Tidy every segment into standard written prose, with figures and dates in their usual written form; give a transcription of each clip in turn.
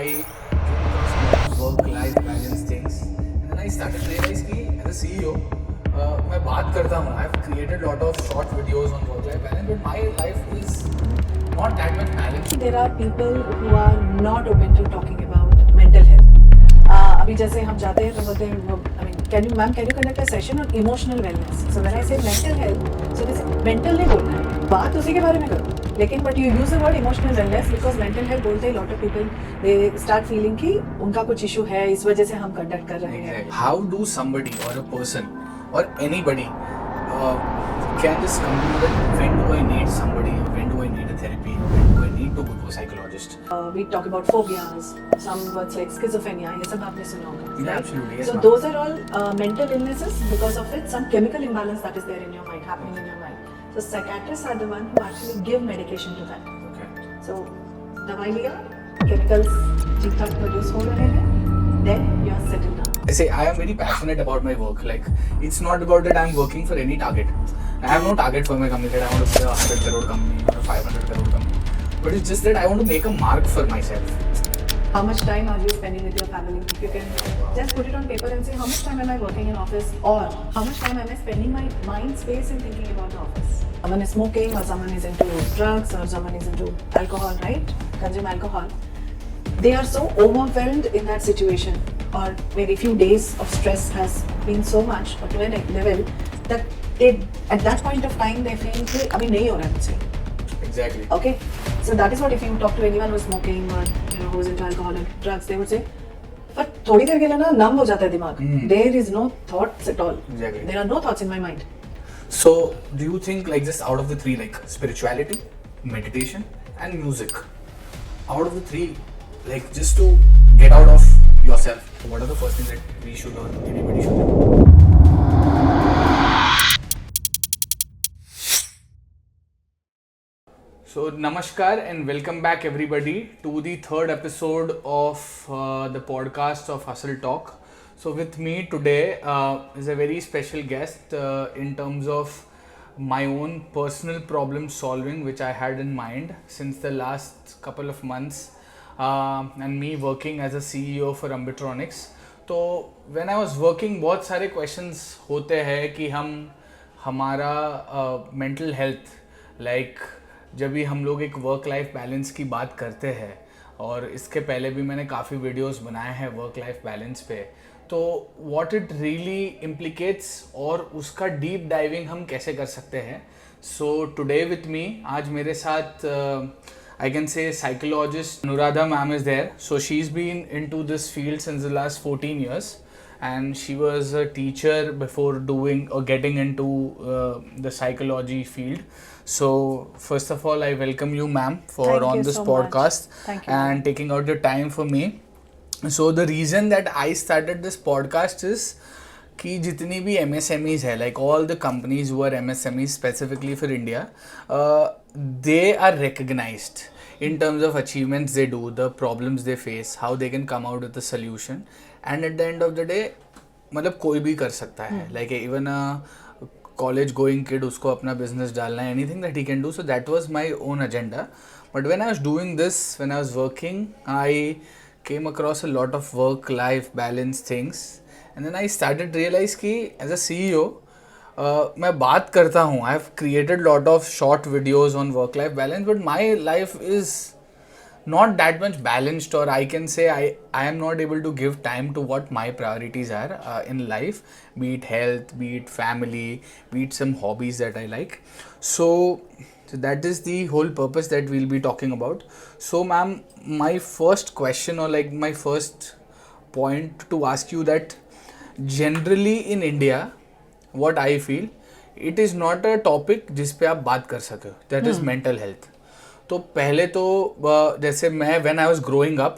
I came across work-life balance things, and then I started to realize that as a CEO, मैं बात करता हूँ. I've created a lot of short videos on work-life balance, but my life is not that much balanced. There are people who are not open to talking about mental health. अभी जैसे हम जाते हैं तो बोलते हैं, I mean, can you conduct a session on emotional wellness? So when I say mental health, so जैसे mental नहीं बोलना है, बात उसी के बारे में करो. लेकिन but you use the word emotional wellness because mental health बोलते ही lot of people they start feeling कि उनका कुछ issue है, इस वजह से हम conduct कर रहे हैं. How do somebody or a person or anybody can just come to know that when do I need somebody, when do I need a therapy, when do I need to go to a psychologist? We talk about phobias, some words like schizophrenia, ये सब आपने सुना होगा. Yeah, right? absolutely. Yes, So ma'am. those are all mental illnesses because of it, some chemical imbalance that is there in your mind, happening in your mind. So psychiatrists are the one who actually give medication to that. Okay. So दवाई लिया, chemicals ठीक ठाक produce हो रहे हैं, then you are settled down. I say I am very passionate about my work. Like it's not about that I am working for any target. I have no target for my company that I want to be a 100 crore company or a 500 crore company. But it's just that I want to make a mark for myself. How much time are you spending with your family? If you can just put it on paper and say how much time am I working in office or how much time am I spending my mind space in thinking about the office. Someone is smoking or someone is into drugs or someone is into alcohol, right? Consume alcohol. They are so overwhelmed in that situation or maybe few days of stress has been so much or to a level that they at that point of time they feel कि अभी नहीं हो रहा है मुझसे. Exactly. Okay, so that is what if you talk to anyone who's smoking or who's into alcohol and drugs, they would say, but थोड़ी देर के लिए ना numb हो जाता है दिमाग. There is no thoughts at all. Exactly. There are no thoughts in my mind. So do you think like just out of the three, like spirituality, meditation, and music, out of the three, like just to get out of yourself, what are the first things that we should or anybody should do? So namaskar and welcome back everybody to the third episode of the podcast of Hustle Talk. So with me today is a very special guest in terms of my own personal problem solving which I had in mind since the last couple of months and me working as a CEO for Ambitronics. तो when I was working बहुत सारे questions होते हैं कि हम हमारा mental health like जब भी हम लोग एक वर्क लाइफ बैलेंस की बात करते हैं और इसके पहले भी मैंने काफ़ी वीडियोस बनाए हैं वर्क लाइफ बैलेंस पे, तो व्हाट इट रियली इम्प्लिकेट्स और उसका डीप डाइविंग हम कैसे कर सकते हैं. सो टुडे विथ मी आज मेरे साथ I can say psychologist Anuradha ma'am is there. So she is been into this field since the last 14 years and she was a teacher before doing or getting into the psychology field. So first of all I welcome you ma'am for Thank on you this so podcast much. Thank you. and taking out the time for me. So the reason that I started this podcast is कि जितनी भी MSMEs है, like all the companies who are MSMEs specifically for India, they are recognized in terms of achievements they do, the problems they face, how they can come out with a solution, and at the end of the day मतलब कोई भी कर सकता है, like even a college going kid उसको अपना business डालना है, anything that he can do. So that was my own agenda. But when I was doing this, when I was working, I came across a lot of work life balance things and then I started realize कि as a CEO मैं बात करता हूँ, I have created lot of short videos on work life balance, but my life is not that much balanced, or I can say I am not able to give time to what my priorities are in life, be it health, be it family, be it some hobbies that I like. So that is the whole purpose that we'll be talking about. So ma'am, my first question or like my first point to ask you that generally in India what I feel, it is not a topic जिस पे आप बात कर सके, that is mental health. तो पहले तो जैसे मैं when I was growing up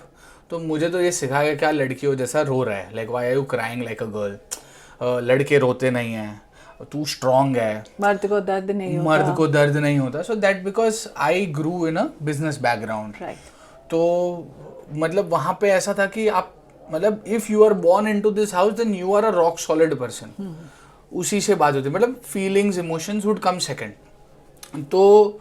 तो मुझे तो ये सिखाया गया क्या लड़कियों जैसा रो रहा है, like why are you crying like a girl, लड़के रोते नहीं हैं, तू स्ट्रांग है, मर्द को दर्द नहीं होता. So that because I grew in a business background. तो मतलब वहाँ पे ऐसा था कि आप मतलब if you are born into this house then you are a rock solid person. उसी से बात होती है, मतलब feelings emotions would come second. तो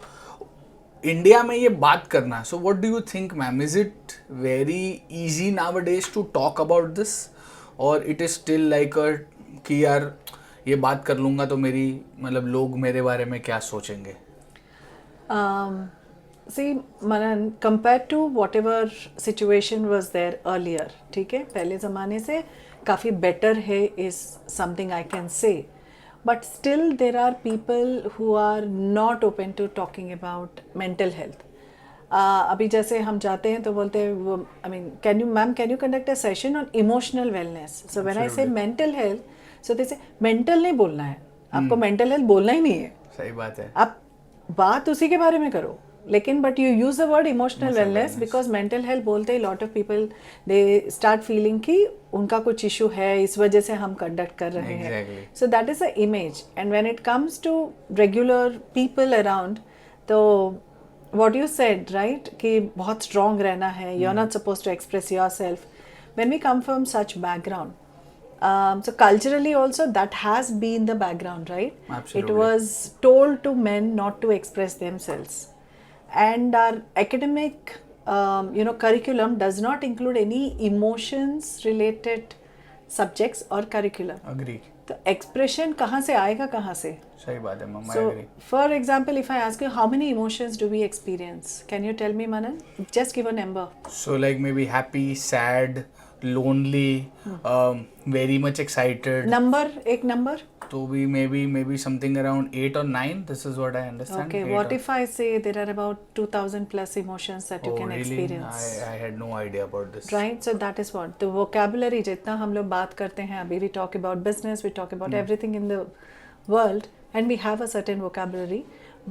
इंडिया में ये बात करना, so what do you think ma'am, is it very easy nowadays to talk about this, और इट इज स्टिल लाइक अ कि यार ये बात कर लूँगा तो मेरी मतलब लोग मेरे बारे में क्या सोचेंगे? See, Manan, compared to whatever situation was there earlier, ठीक है, पहले ज़माने से काफ़ी better है is something I can say, but still there are people who are not open to talking about mental health. अभी जैसे हम जाते हैं तो बोलते हैं वो, I mean, can you conduct a session on emotional wellness? So when I say mental health, so they say mental नहीं बोलना है, आपको mental health बोलना ही नहीं है. सही बात है. आप बात उसी के बारे में करो, लेकिन but you use the word emotional wellness because mental health बोलते ही lot of people they start feeling कि उनका कुछ इशू है, इस वजह से हम कंडक्ट कर रहे हैं. So that is a image, and when it comes to regular people around, तो व्हाट यू सेड राइट कि बहुत स्ट्रॉन्ग रहना है, you are not suppose to express your self. When we come from such background, so culturally also that has been the background, right? Absolutely. It was told to men not to express themselves, and our academic curriculum does not include any emotions related subjects or curriculum. Agree. तो expression कहाँ से आएगा, कहाँ से? सही बात है मम्मा. So for example, if I ask you how many emotions do we experience, can you tell me, Manan? Just give a number. So like maybe happy, sad, lonely, very much excited. Number, एक number. तो भी maybe something around 8 or 9. This is what I understand. Okay, what if I say there are about 2000 plus emotions that you can experience? I had no idea about this. Right, so that is what the vocabulary. जितना हम लोग बात करते हैं अभी, we talk about business, we talk about everything in the world, and we have a certain vocabulary.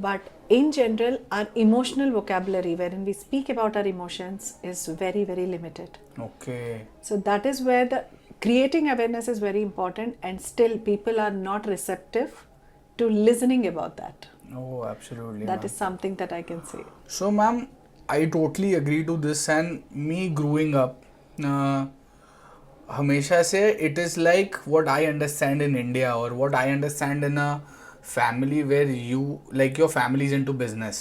But in general, our emotional vocabulary, wherein we speak about our emotions, is very, very limited. Okay. So that is where the creating awareness is very important, and still people are not receptive to listening about that. Oh, absolutely. That is something that I can say. So, ma'am, I totally agree to this, and me growing up, हमेशा से it is like what I understand in India, or what I understand in a family where you like your family is into business.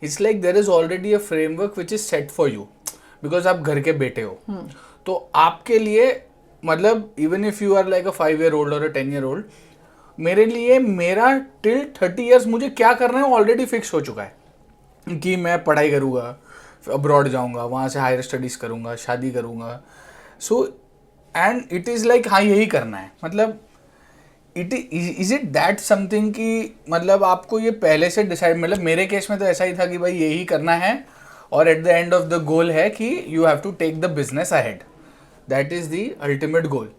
It's like there is already a framework which is set for you, because आप घर के बेटे हो. तो आपके लिए मतलब even if you are like a 5-year-old or a 10-year-old, मेरे लिए मेरा till 30 years मुझे क्या करना है ऑलरेडी फिक्स हो चुका है कि मैं पढ़ाई करूँगा, अब्रॉड जाऊँगा, वहाँ से हायर स्टडीज़ करूँगा, शादी करूँगा. So and it is like हाँ यही करना है. मतलब इज इट दैट समथिंग कि मतलब आपको ये पहले से डिसाइड, मतलब मेरे केस में तो ऐसा ही था कि भाई यही करना है, और at the end of the goal है कि you have to take the business ahead. That is the ultimate goal,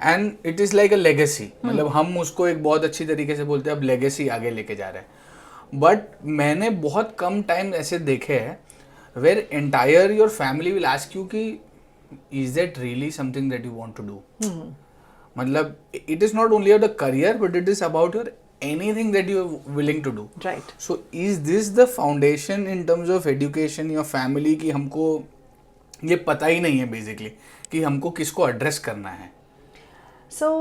and it is like a legacy. मतलब हम उसको एक बहुत अच्छी तरीके से बोलते हैं, अब लेगेसी आगे लेके जा रहे हैं. बट मैंने बहुत कम टाइम ऐसे देखे हैं where entire your family will ask you कि is that really something that you want to do. मतलब it is not only about the career, but it is about your anything that you are willing to do. Right. So is this the foundation in terms of education, your family, कि हमको ये पता ही नहीं है basically कि हमको किसको address करना है. So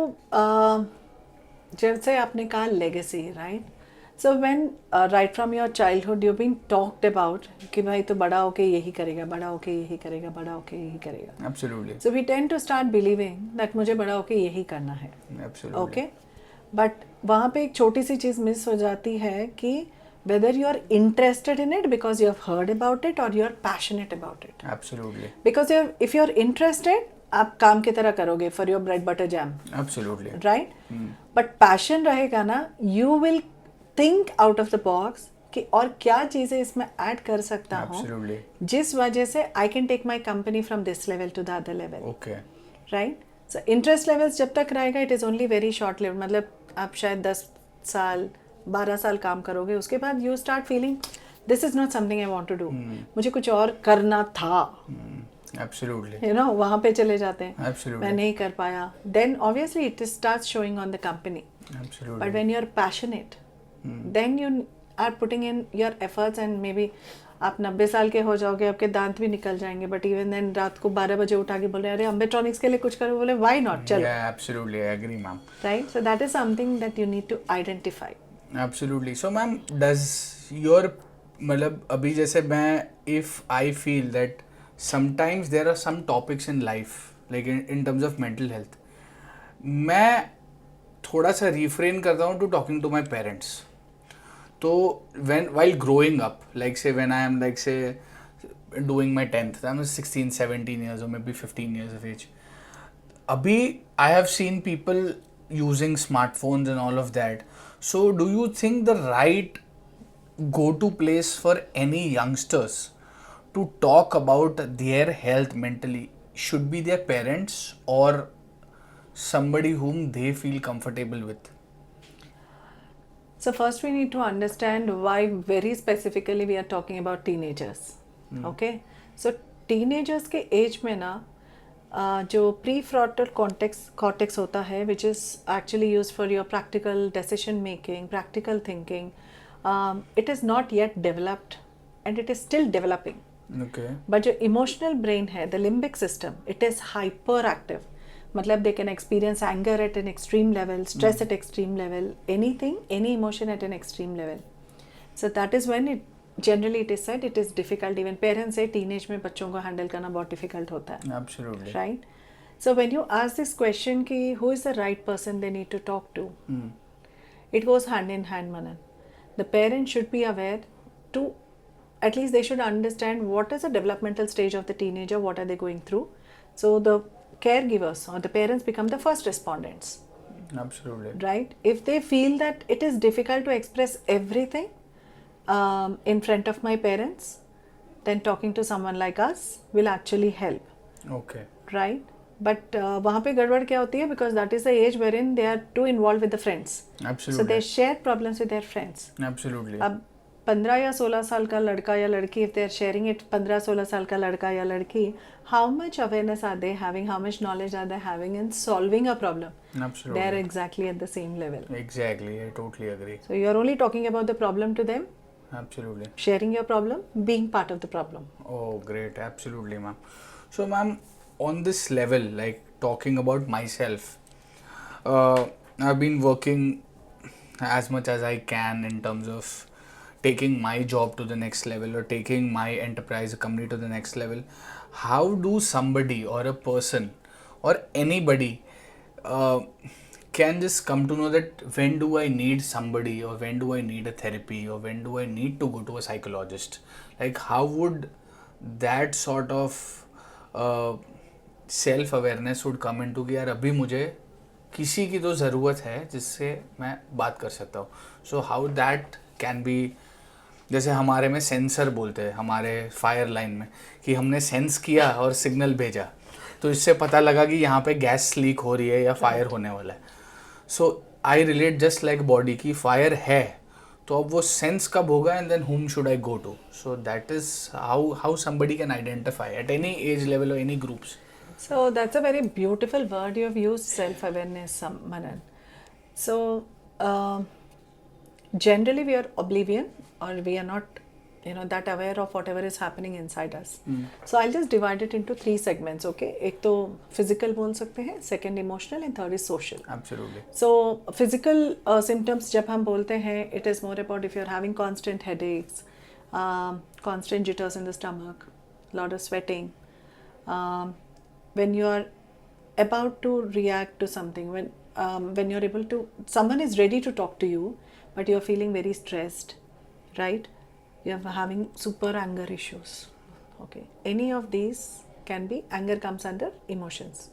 जैसे आपने कहा legacy, right? So when right from your childhood you've been talked about कि भाई तो बड़ा होके यही करेगा, बड़ा होके यही करेगा, बड़ा होके यही करेगा. Absolutely. So we tend to start believing that मुझे बड़ा होके यही करना है. Absolutely. Okay? But वहाँ पे एक छोटी सी चीज़ मिस हो जाती है कि whether you are interested in it because you have heard about it or you are passionate about it. Absolutely. Because if you are interested, आप काम की तरह करोगे for your bread butter jam. Absolutely. Right? But passion रहेगा ना, you will think out of the box कि और क्या चीज़ें इसमें ऐड कर सकता हूँ जिस वजह से I can take my company from this level to the other level. Okay. Right? So interest levels जब तक रहेगा it is only very short lived. मतलब आप शायद 10 साल 12 साल काम करोगे, उसके बाद you start feeling this is not something I want to do. मुझे कुछ और करना था. Absolutely. You know, वहाँ पे चले जाते हैं. Absolutely. मैं नहीं कर पाया. Then obviously it starts showing on the company. Absolutely. But when you're passionate, then you are putting in your efforts, and maybe आप 90 साल के हो जाओगे, आपके दांत भी निकल जाएंगे, but even then रात को 12 बजे उठा के बोल रहे अरे अम्बेट्रॉनिक्स के लिए कुछ करो, बोले why not, चलो. Yeah, absolutely, I agree, ma'am. Right, so that is something that you need to identify. Absolutely. So, ma'am, does your मतलब अभी जैसे मैं if I feel that sometimes there are some topics in life like in terms of mental health, मैं थोड़ा सा refrain करता हूँ to talking to my parents. तो when while growing up, like say when I am like say doing my 10th, I'm 16 17 years or maybe 15 years of age. Abhi I have seen people using smartphones and all of that. So do you think the right go to place for any youngsters to talk about their health mentally should be their parents or somebody whom they feel comfortable with? So first we need to understand why very specifically we are talking about teenagers. Okay? So teenagers के as में ना जो prefrontal cortex होता है which is actually used for your practical decision making, practical thinking, it is not yet developed and it is still developing. Okay. But जो emotional brain है, the limbic system, it is hyperactive. मतलब they can experience anger at an extreme level, stress at extreme level, anything, any emotion at an extreme level. So that is when it generally it is said it is difficult. Even parents say teenage में बच्चों को handle करना बहुत difficult होता है. Absolutely. Right? So when you ask this question कि who is the right person they need to talk to, it goes hand in hand, Manan. The parent should be aware to, at least they should understand what is the developmental stage of the teenager, what are they going through. So the caregivers or the parents become the first respondents. Absolutely. Right? If they feel that it is difficult to express everything in front of my parents, then talking to someone like us will actually help. Okay. Right? But वहाँ पे गड़बड़ क्या होती है? Because that is the age wherein they are too involved with the friends. Absolutely. So they share problems with their friends. Absolutely. अब 15 या 16 साल का लड़का या लड़की, if they are sharing it, 15-16 साल का लड़का या लड़की, how much awareness are they having, how much knowledge are they having in solving a problem? Absolutely. They are exactly at the same level. Exactly, I totally agree. So you are only talking about the problem to them, Absolutely. sharing your problem, being part of the problem. Oh, great. Absolutely, ma'am. So, ma'am, on this level, like talking about myself, I've been working as much as I can in terms of taking my job to the next level or taking my enterprise company to the next level. How do somebody or a person or anybody can just come to know that when do I need somebody or when do I need a therapy or when do I need to go to a psychologist? Like how would that sort of self awareness would come into कि यार अभी मुझे किसी की तो ज़रूरत है जिससे मैं बात कर सकता हूँ. So how that can be, जैसे हमारे में सेंसर बोलते हैं हमारे फायर लाइन में कि हमने सेंस किया और सिग्नल भेजा तो इससे पता लगा कि यहाँ पे गैस लीक हो रही है या फायर होने वाला है. So I relate just like body की फायर है तो अब वो सेंस कब होगा and then whom should I go to? So that is how somebody can identify at any age level or any groups. So that's a very beautiful word you have used, self-awareness, Manan. So generally we are oblivion or we are not that aware of whatever is happening inside us. So I'll just divide it into 3 segments, okay? एक तो physical बोल सकते हैं, second emotional and third is social. Absolutely. So physical symptoms जब हम बोलते हैं, it is more about if you're having constant headaches, constant jitters in the stomach, lot of sweating, when you are about to react to something, when you're able to, someone is ready to talk to you, but you're feeling very stressed, right? You're having super anger issues, okay? Any of these can be, anger comes under emotions,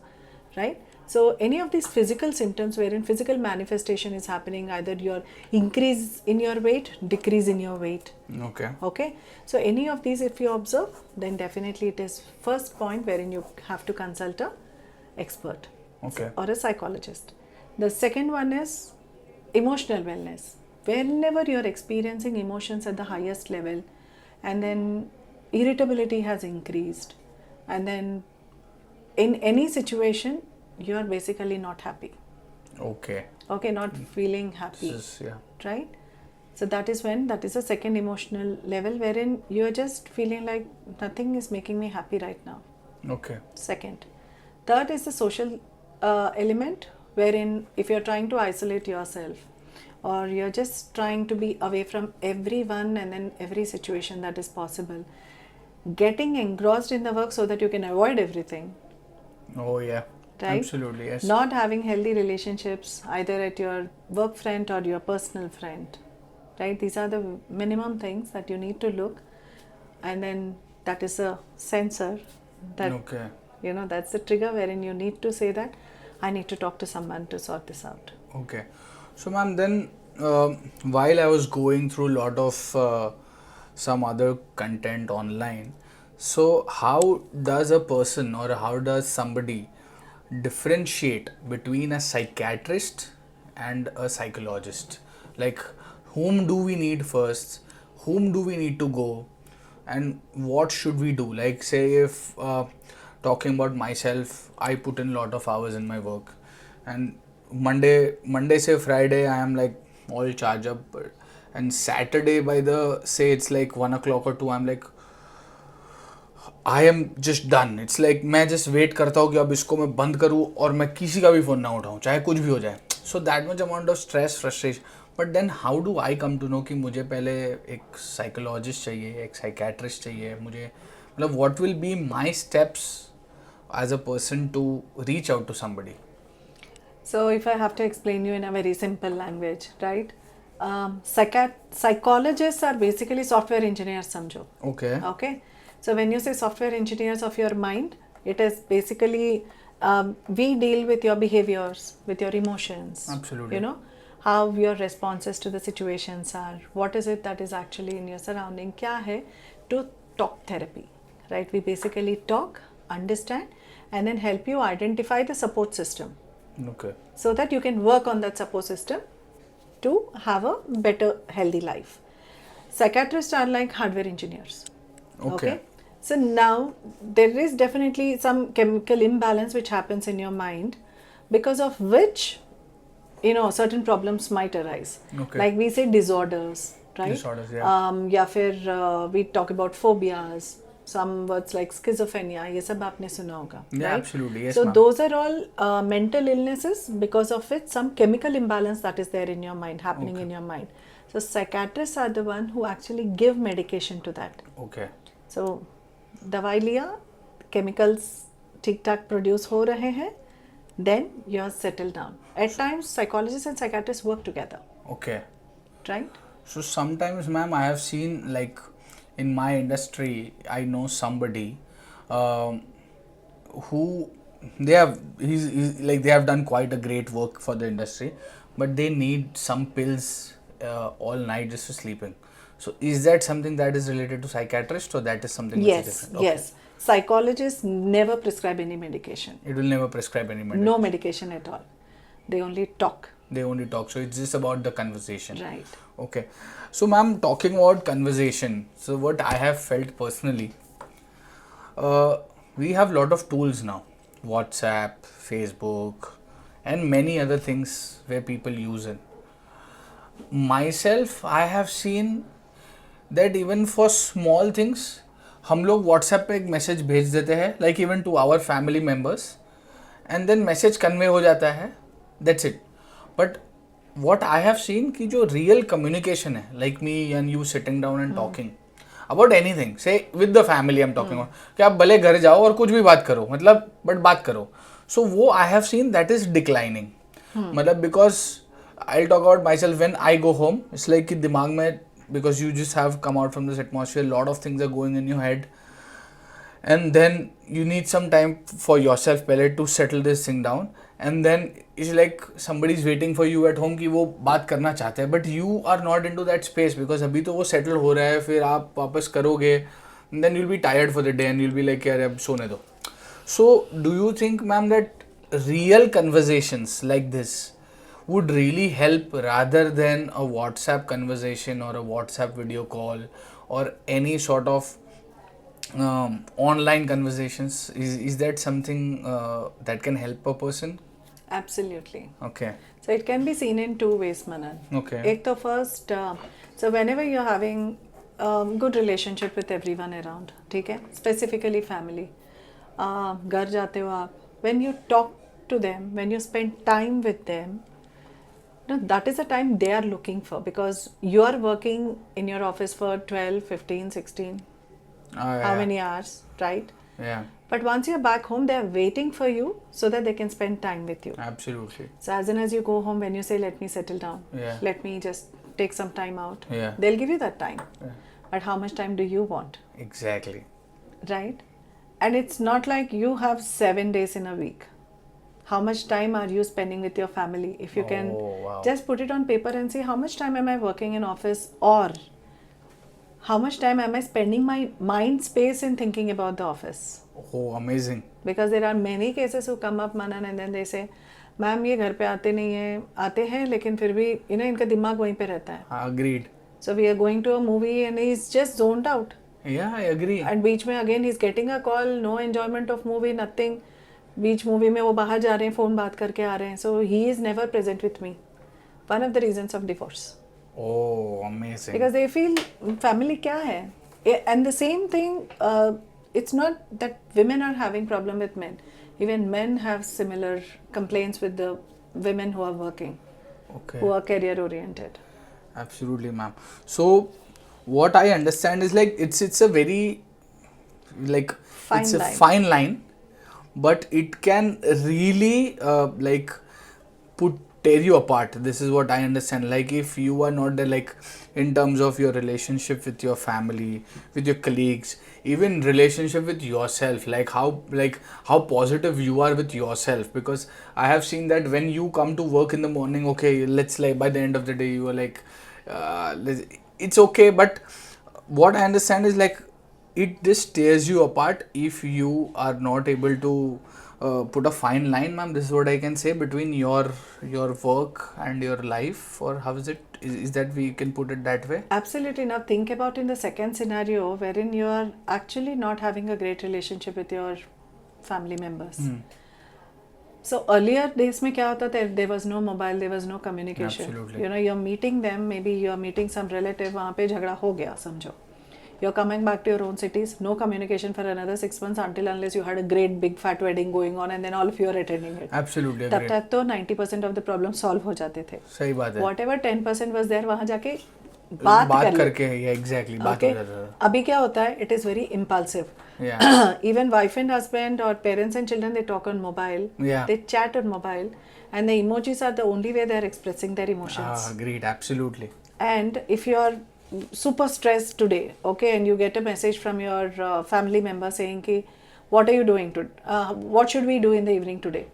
right? So any of these physical symptoms wherein physical manifestation is happening, either your increase in your weight, decrease in your weight. Okay. Okay. So any of these if you observe, then definitely it is first point wherein you have to consult a expert. Okay. Or a psychologist. The second one is emotional wellness. Whenever you are experiencing emotions at the highest level and then irritability has increased and then in any situation you are basically not happy. Okay. Okay, not feeling happy. Yeah. Right? So that is when, that is a second emotional level wherein you are just feeling like nothing is making me happy right now. Okay. Second. Third is the social element wherein if you are trying to isolate yourself or you're just trying to be away from everyone and then every situation that is possible, getting engrossed in the work so that you can avoid everything, Oh yeah. right? Absolutely, yes. Not having healthy relationships either at your work front or your personal front, right? These are the minimum things that you need to look, and then that is a sensor that Okay. that's the trigger wherein you need to say that I need to talk to someone to sort this out. Okay. So, ma'am, then while I was going through a lot of some other content online, so how does a person or how does somebody differentiate between a psychiatrist and a psychologist? Like, whom do we need first? Whom do we need to go? And what should we do? Like, say, if talking about myself, I put in a lot of hours in my work, and Monday say Friday I am like all charged up, and Saturday by the say it's like 1 o'clock or 2, I'm like I am just done. It's like मैं just wait करता हूँ कि अब इसको मैं बंद करूँ और मैं किसी का भी फ़ोन ना उठाऊँ, चाहे कुछ भी हो जाए. So that much amount of stress, frustration. But then how do I come to know कि मुझे पहले एक साइकोलॉजिस्ट चाहिए, एक साइकेट्रिस्ट चाहिए, मुझे मतलब what will be my steps as a person to reach out to somebody? So, if I have to explain you in a very simple language, right? Psychologists are basically software engineers, समझो. Okay. Okay. So, when you say software engineers of your mind, it is basically we deal with your behaviors, with your emotions. Absolutely. How your responses to the situations are. What is it that is actually in your surrounding? क्या है? To talk therapy, right? We basically talk, understand, and then help you identify the support system. Okay. So that you can work on that support system to have a better healthy life. Psychiatrists are like hardware engineers. Okay. So now there is definitely some chemical imbalance which happens in your mind, because of which certain problems might arise. Okay. Like we say disorders, right? Disorders, yeah. या फिर we talk about phobias. Some words like schizophrenia, ये सब आपने सुना होगा, Yeah, right? absolutely, yes, So ma'am. those are all mental illnesses because of which some chemical imbalance that is there in your mind, happening in your mind. So psychiatrists are the one who actually give medication to that. Okay. So दवाई लिया, chemicals ठीक ठाक produce हो रहे हैं, then you are settled down. At times psychologists and psychiatrists work together, Okay. right? So sometimes, ma'am, I have seen like in my industry, I know somebody who he's like they have done quite a great work for the industry, but they need some pills all night just for sleeping. So is that something that is related to psychiatrist, or that is something which is Yes, different? Okay. yes. Psychologists never prescribe any medication. It will never prescribe any medication. No medication at all. They only talk. They only talk. So it's just about the conversation. Right. Okay. So, ma'am, talking about conversation, so what I have felt personally, we have lot of tools now, WhatsApp, Facebook, and many other things where people use it. Myself, I have seen that even for small things, हम लोग WhatsApp पे एक message भेज देते हैं, like even to our family members, and then message convey हो जाता है, that's it. But what I have seen कि जो real communication है, like me and you sitting down and talking about anything, say with the family I'm talking about, कि आप भले घर जाओ और कुछ भी बात करो, मतलब but बात करो. So वो I have seen that is declining. मतलब because I'll talk about myself when I go home, it's like कि दिमाग में, because you just have come out from this atmosphere, lot of things are going in your head, and then you need some time for yourself पहले to settle this thing down, and then it's like somebody is waiting for you at home कि वो बात करना चाहते हैं, but you are not into that space because अभी तो वो settle हो रहा है, फिर आप वापस करोगे, and then you'll be tired for the day and you'll be like यार अब सोने दो. So do you think, ma'am, that real conversations like this would really help rather than a WhatsApp conversation or a WhatsApp video call or any sort of online conversations? Is that something that can help a person? Absolutely. Okay. So it can be seen in two ways, Manan. Okay. एक तो first, so whenever you're having good relationship with everyone around, ठीक है, specifically family, घर जाते हो आप, when you talk to them, when you spend time with them, No, that is the time they are looking for, because you are working in your office for 12, 15, 16, how yeah. many hours, right? Yeah, But once you're back home, they're waiting for you so that they can spend time with you. absolutely. So as soon as you go home, when you say, let me settle down, Yeah. let me just take some time out, Yeah. they'll give you that time. Yeah. But how much time do you want, Exactly. right? And it's not like you have 7 days in a week. How much time are you spending with your family? If you can Oh, wow. just put it on paper and see how much time am I working in office, or how much time am I spending my mind space in thinking about the office. Oh, amazing. Because there are many cases who come up, Manan, and then they say, ma'am ये घर पे आते नहीं हैं, आते हैं लेकिन फिर भी इनका दिमाग वहीं पे रहता है. Agreed. So we are going to a movie and he's just zoned out. Yeah, I agree. And बीच में again he's getting a call, no enjoyment of movie, nothing. Beach movie में वो बाहर जा रहे हैं, फ़ोन बात करके आ रहे हैं. So he is never present with me. One of the reasons of divorce. Oh, amazing. Because they feel family क्या है. And the same thing, it's not that women are having problem with men. Even men have similar complaints with the women who are working, Okay. who are career oriented. Absolutely, ma'am. So, what I understand is like it's a very like Fine it's a line. fine line, but it can really like tear you apart. This is what I understand. Like if you are not there, like in terms of your relationship with your family, with your colleagues, even relationship with yourself, like how positive you are with yourself. Because I have seen that when you come to work in the morning, okay, let's like by the end of the day you are like it's okay, but what I understand is like it just tears you apart if you are not able to put a fine line, ma'am. This is what I can say between your work and your life, or how is it? Is that we can put it that way? Absolutely. Now think about in the second scenario wherein you are actually not having a great relationship with your family members. So earlier days में क्या होता था? There was no mobile, there was no communication. Absolutely. You know, you're meeting them, maybe you're meeting some relative, वहाँ पे झगड़ा हो गया समझो. You're coming back to your own cities, no communication for another 6 months until unless you had a great big fat wedding going on and then all of you are attending it. Absolutely तब agree. तक तो 90% of the problem solve हो जाते थे. सही बात है. Whatever 10% was there, वहाँ जाके बात कर ले. करके exactly बात हो Okay? जाता था. अभी क्या होता है? It is very impulsive. Yeah. Even wife and husband or parents and children, they talk on mobile. Yeah. They chat on mobile, and the emojis are the only way they are expressing their emotions. Agreed. Absolutely. And if you are super stressed today, okay, and you get a message from your family member saying ki, what are you doing what should we do in the evening today?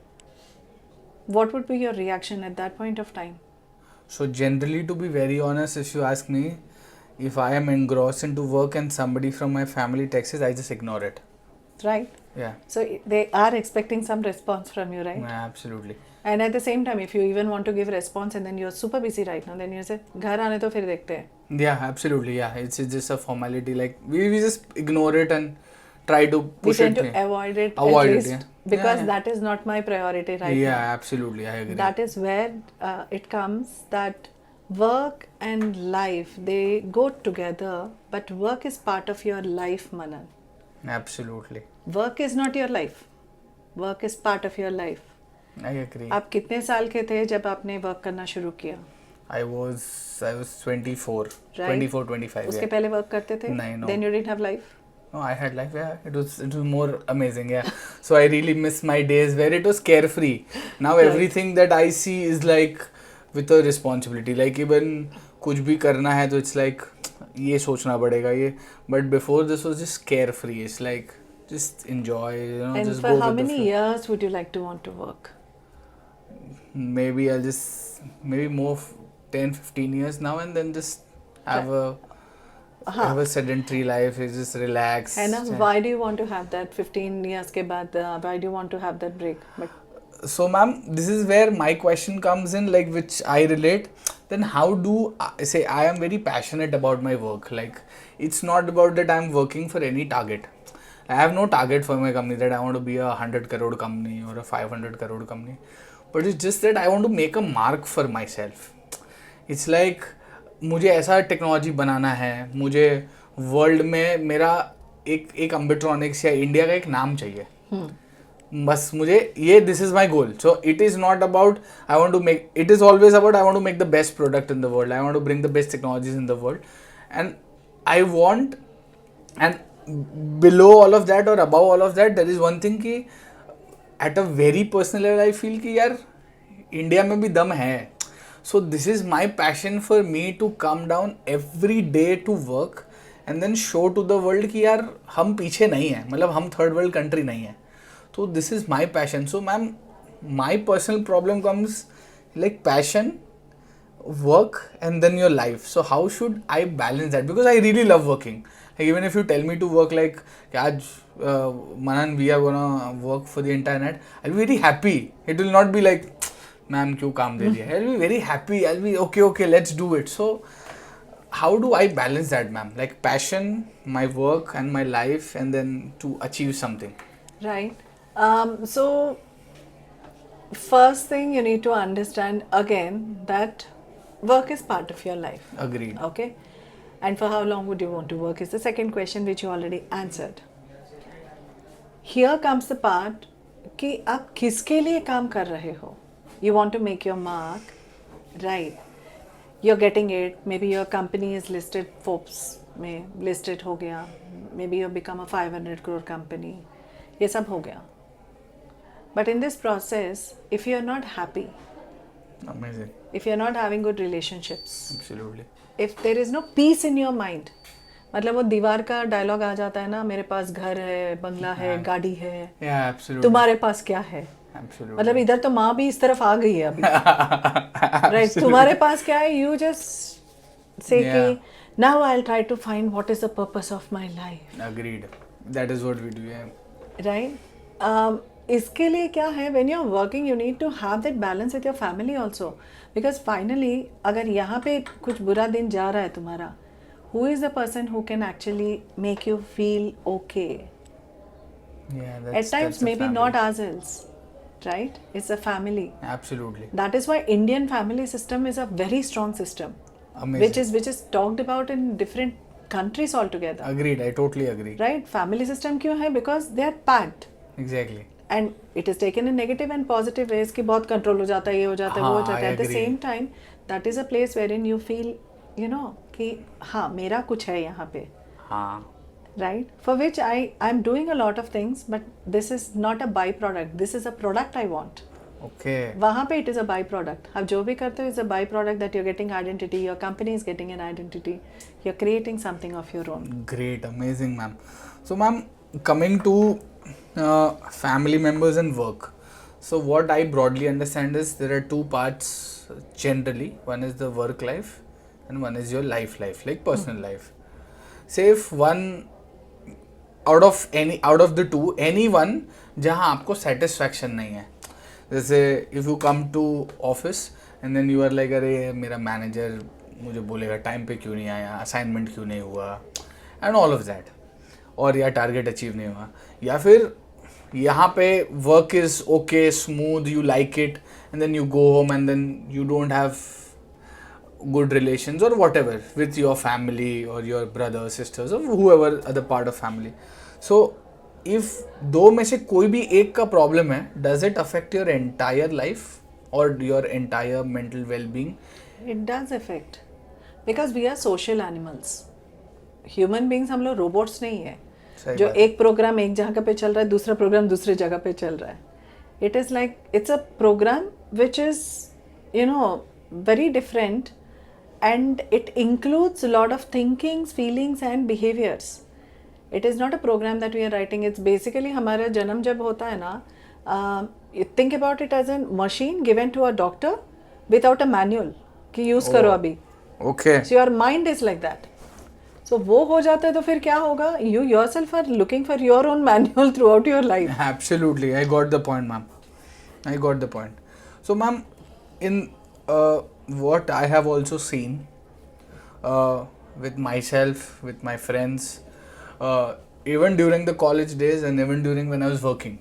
What would be your reaction at that point of time? So generally, to be very honest, if you ask me, if I am engrossed into work and somebody from my family texts, I just ignore it. Right? Yeah. So they are expecting some response from you, right? Yeah, absolutely. And at the same time, if you even want to give response and then you're super busy right now, then you say, घर आने तो फिर देखते हैं. Yeah, absolutely. Yeah, it's just a formality. Like we just ignore it and try to We push tend it. to avoid it Avoid at it, least yeah. because Yeah. that is not my priority right Yeah, now. absolutely. I agree. That is where it comes that work and life, they go together, but work is part of your life, Manan. Absolutely. Work is not your life. Work is part of your life. I agree. आप कितने साल के थे जब आपने work करना शुरू किया? I was 24, Right. 24, 25. उसके Yeah. पहले वर्क करते थे? नहीं, no. Then you didn't have life? No, I had life. Yeah, it was more amazing. Yeah. So I really miss my days where it was carefree. Now Right. everything that I see is like with a responsibility. Like even कुछ भी करना है तो it's like ये सोचना पड़ेगा ये. But before this was just carefree. It's like just enjoy. You know, And just for go how with the many flow. years would you like to want to work? Maybe I'll just maybe more 10-15 years now and then just have a sedentary life. Just relax. है ना? Why do you want to have that 15 years के बाद? Why do you want to have that break? But So ma'am, this is where my question comes in, like which I relate. Then how do I say I am very passionate about my work? Like it's not about that I'm working for any target. I have no target for my company that I want to be a 100 crore company or a 500 crore company. But it's just that I want to make a mark for myself. It's like मुझे ऐसा technology बनाना है, मुझे world में मेरा एक अम्बिट्रॉनिक्स या India का एक नाम चाहिए. बस मुझे ये this is my goal. So it is not about I want to make, it is always about I want to make the best product in the world, I want to bring the best technologies in the world, and I want, and below all of that or above all of that there is one thing कि at a very personal level I feel कि यार India में भी दम है. So this is my passion for me to come down every day to work and then show to the world कि यार हम पीछे नहीं हैं, मतलब हम थर्ड वर्ल्ड कंट्री नहीं है. So this is my passion. So ma'am, my personal problem comes like passion, work and then your life. So how should I balance that? Because I really love working. Like even if you tell me to work like आज Manan we are gonna work for the entire night, I'll be very happy. It will not be like ma'am क्यों काम दे दिया. I'll be very happy. I'll be okay let's do it. So how do I balance that, ma'am? Like passion, my work and my life, and then to achieve something. Right. So first thing you need to understand again that work is part of your life. Agreed. Okay. And for how long would you want to work is the second question which you already answered. Here comes the part कि आप किसके लिए काम कर रहे हो. You want to make your mark, right? You're getting it. Maybe your company is listed, Forbes में listed हो गया. Maybe you become a 500 crore company. ये सब हो गया. But in this process, if you're not happy, Amazing. if you're not having good relationships, Absolutely. if there is no peace in your mind, मतलब वो दीवार का डायलॉग आ जाता है ना, मेरे पास घर है, बंगला है, गाड़ी है, Yeah, absolutely. तुम्हारे पास क्या है. Absolutely. मतलब इधर तो माँ भी इस तरफ आ गई है अभी. राइट, तुम्हारे पास क्या है, यू जस्ट से कि now I will try to find what is the purpose of my life. Agreed. That is what we do. Yeah. Right. इसके लिए क्या है, when you are working you need to have that balance with your family also, because finally अगर यहाँ पे कुछ बुरा दिन जा रहा है तुम्हारा, who is the person who can actually make you feel okay. Yeah. At times maybe not ourselves, right? It's a family. Absolutely. That is why Indian family system is a very strong system. Amazing. which is talked about in different countries altogether. Agreed. I totally agree. Right? Family system क्यों है? Because they are packed. Exactly. And it is taken in negative and positive ways कि बहुत control हो जाता है, ये हो जाता है, वो हो हाँ, जाता है. I At the agree. same time, that is a place wherein you feel, you know, कि हाँ मेरा कुछ है यहाँ पे. हाँ. Right? For which I'm doing a lot of things, but this is not a byproduct. This is a product I want. Okay. वहाँ पे it is a byproduct. आप जो भी करते हो is a byproduct that you're getting identity. Your company is getting an identity. You're creating something of your own. Great. Amazing, ma'am. So, ma'am, coming to family members and work. So, what I broadly understand is there are two parts generally. One is the work life, and one is your life, like personal life. Say if one out of the two, anyone जहाँ आपको satisfaction नहीं है. जैसे if you come to office and then you are like अरे मेरा manager मुझे बोलेगा time पे क्यों नहीं आया, असाइनमेंट क्यों नहीं हुआ, and all of that. और या टारगेट अचीव नहीं हुआ, या फिर यहाँ पे work is okay smooth, you like it and then you go home and then you don't have good relations or whatever with your family or your brothers, sisters or whoever other part of family. So if दो में से कोई भी एक का problem है, does it affect your entire life or your entire mental well-being? It does affect because we are social animals. Human beings हम लोग robots नहीं है जो एक प्रोग्राम एक जगह पे चल रहा है, दूसरा प्रोग्राम दूसरी जगह पे चल रहा है. It is like it's a program which is, you know, very different. And it includes a lot of thinkings, feelings and behaviors. It is not a program that we are writing. It's basically हमारा जन्म जब होता है ना, you think about it as a machine given to a doctor without a manual कि use करो अभी. Okay. So your mind is like that. So वो हो जाता है तो फिर क्या होगा? You yourself are looking for your own manual throughout your life. Absolutely, I got the point, ma'am. I got the point. So, ma'am, in what I have also seen with myself, with my friends, even during the college days and even during when I was working,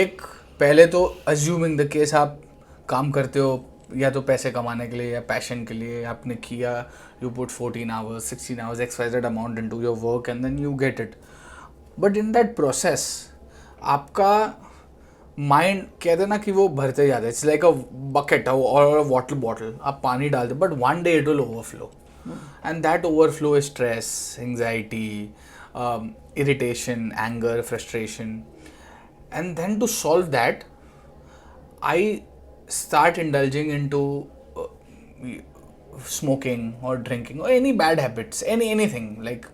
एक पहले तो assuming the case आप काम करते हो या तो पैसे कमाने के लिए या पैशन के लिए आपने किया, you put 14 hours, 16 hours, XYZ amount into your work and then you get it. But in that process, आपका माइंड कहते हैं ना कि वो भरते जाता है. इट्स लाइक अ बकेट और वाटर बॉटल. आप पानी डालते but one day it will overflow. And that overflow is stress, anxiety, irritation, anger, frustration. And then to solve that, I start indulging into smoking or drinking or any bad habits, anything like.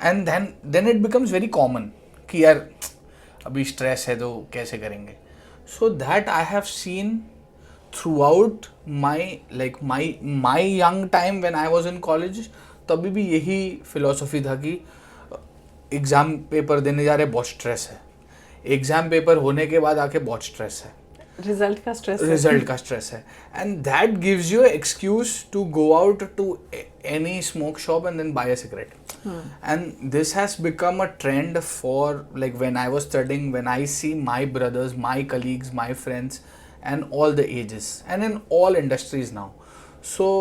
And then it becomes very common कि यार अभी stress है तो कैसे करेंगे. So that I have seen throughout my young time when I was in college. तभी भी यही philosophy था कि एग्ज़ाम पेपर देने जा रहे बहुत स्ट्रेस है, एग्ज़ाम पेपर होने के बाद आके बहुत स्ट्रेस है, रिजल्ट का स्ट्रेस है. And that gives you excuse to go out to any smoke shop and then buy a cigarette. And this has become a trend for, like, when I was studying, when I see my brothers, my colleagues, my friends and all the ages and in all industries now. So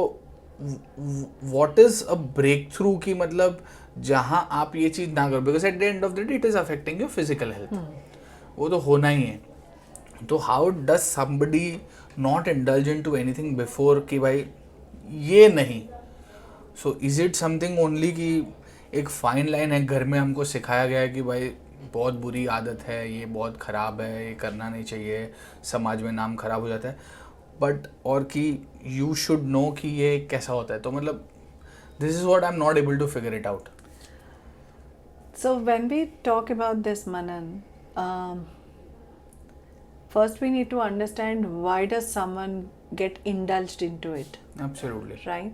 what is a breakthrough कि मतलब जहाँ आप ये चीज़ ना करो, because at the end of the day it is affecting your physical health. वो तो होना ही है. तो how does somebody not indulge into anything before कि भाई ये नहीं. So is it something only कि एक फाइन लाइन है, घर में हमको सिखाया गया है कि भाई बहुत बुरी आदत है, ये बहुत ख़राब है, ये करना नहीं चाहिए, समाज में नाम ख़राब हो जाता है, बट और कि यू शुड नो कि ये कैसा होता है. तो मतलब this is what I am not able to figure it out. So when we talk about this, Manan, first we need to understand why does someone get indulged into it. Absolutely. Right?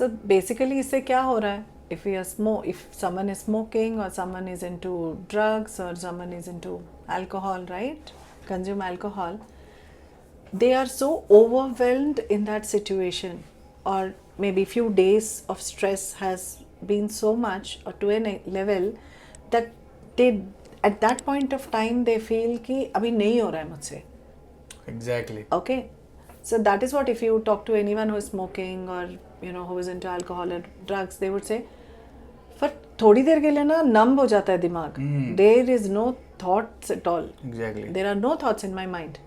So basically इससे क्या हो रहा है? If someone is smoking or someone is into drugs or someone is into alcohol, right? Consume alcohol. They are so overwhelmed in that situation, or maybe few days of stress has been so much or to a level that they at that point of time they feel कि अभी नहीं हो रहा है मुझसे. Exactly. Okay. So that is what, if you talk to anyone who is smoking or who is into alcohol or drugs, they would say, पर थोड़ी देर के लिए ना numb हो जाता है दिमाग. There is no thoughts at all. Exactly. There are no thoughts in my mind.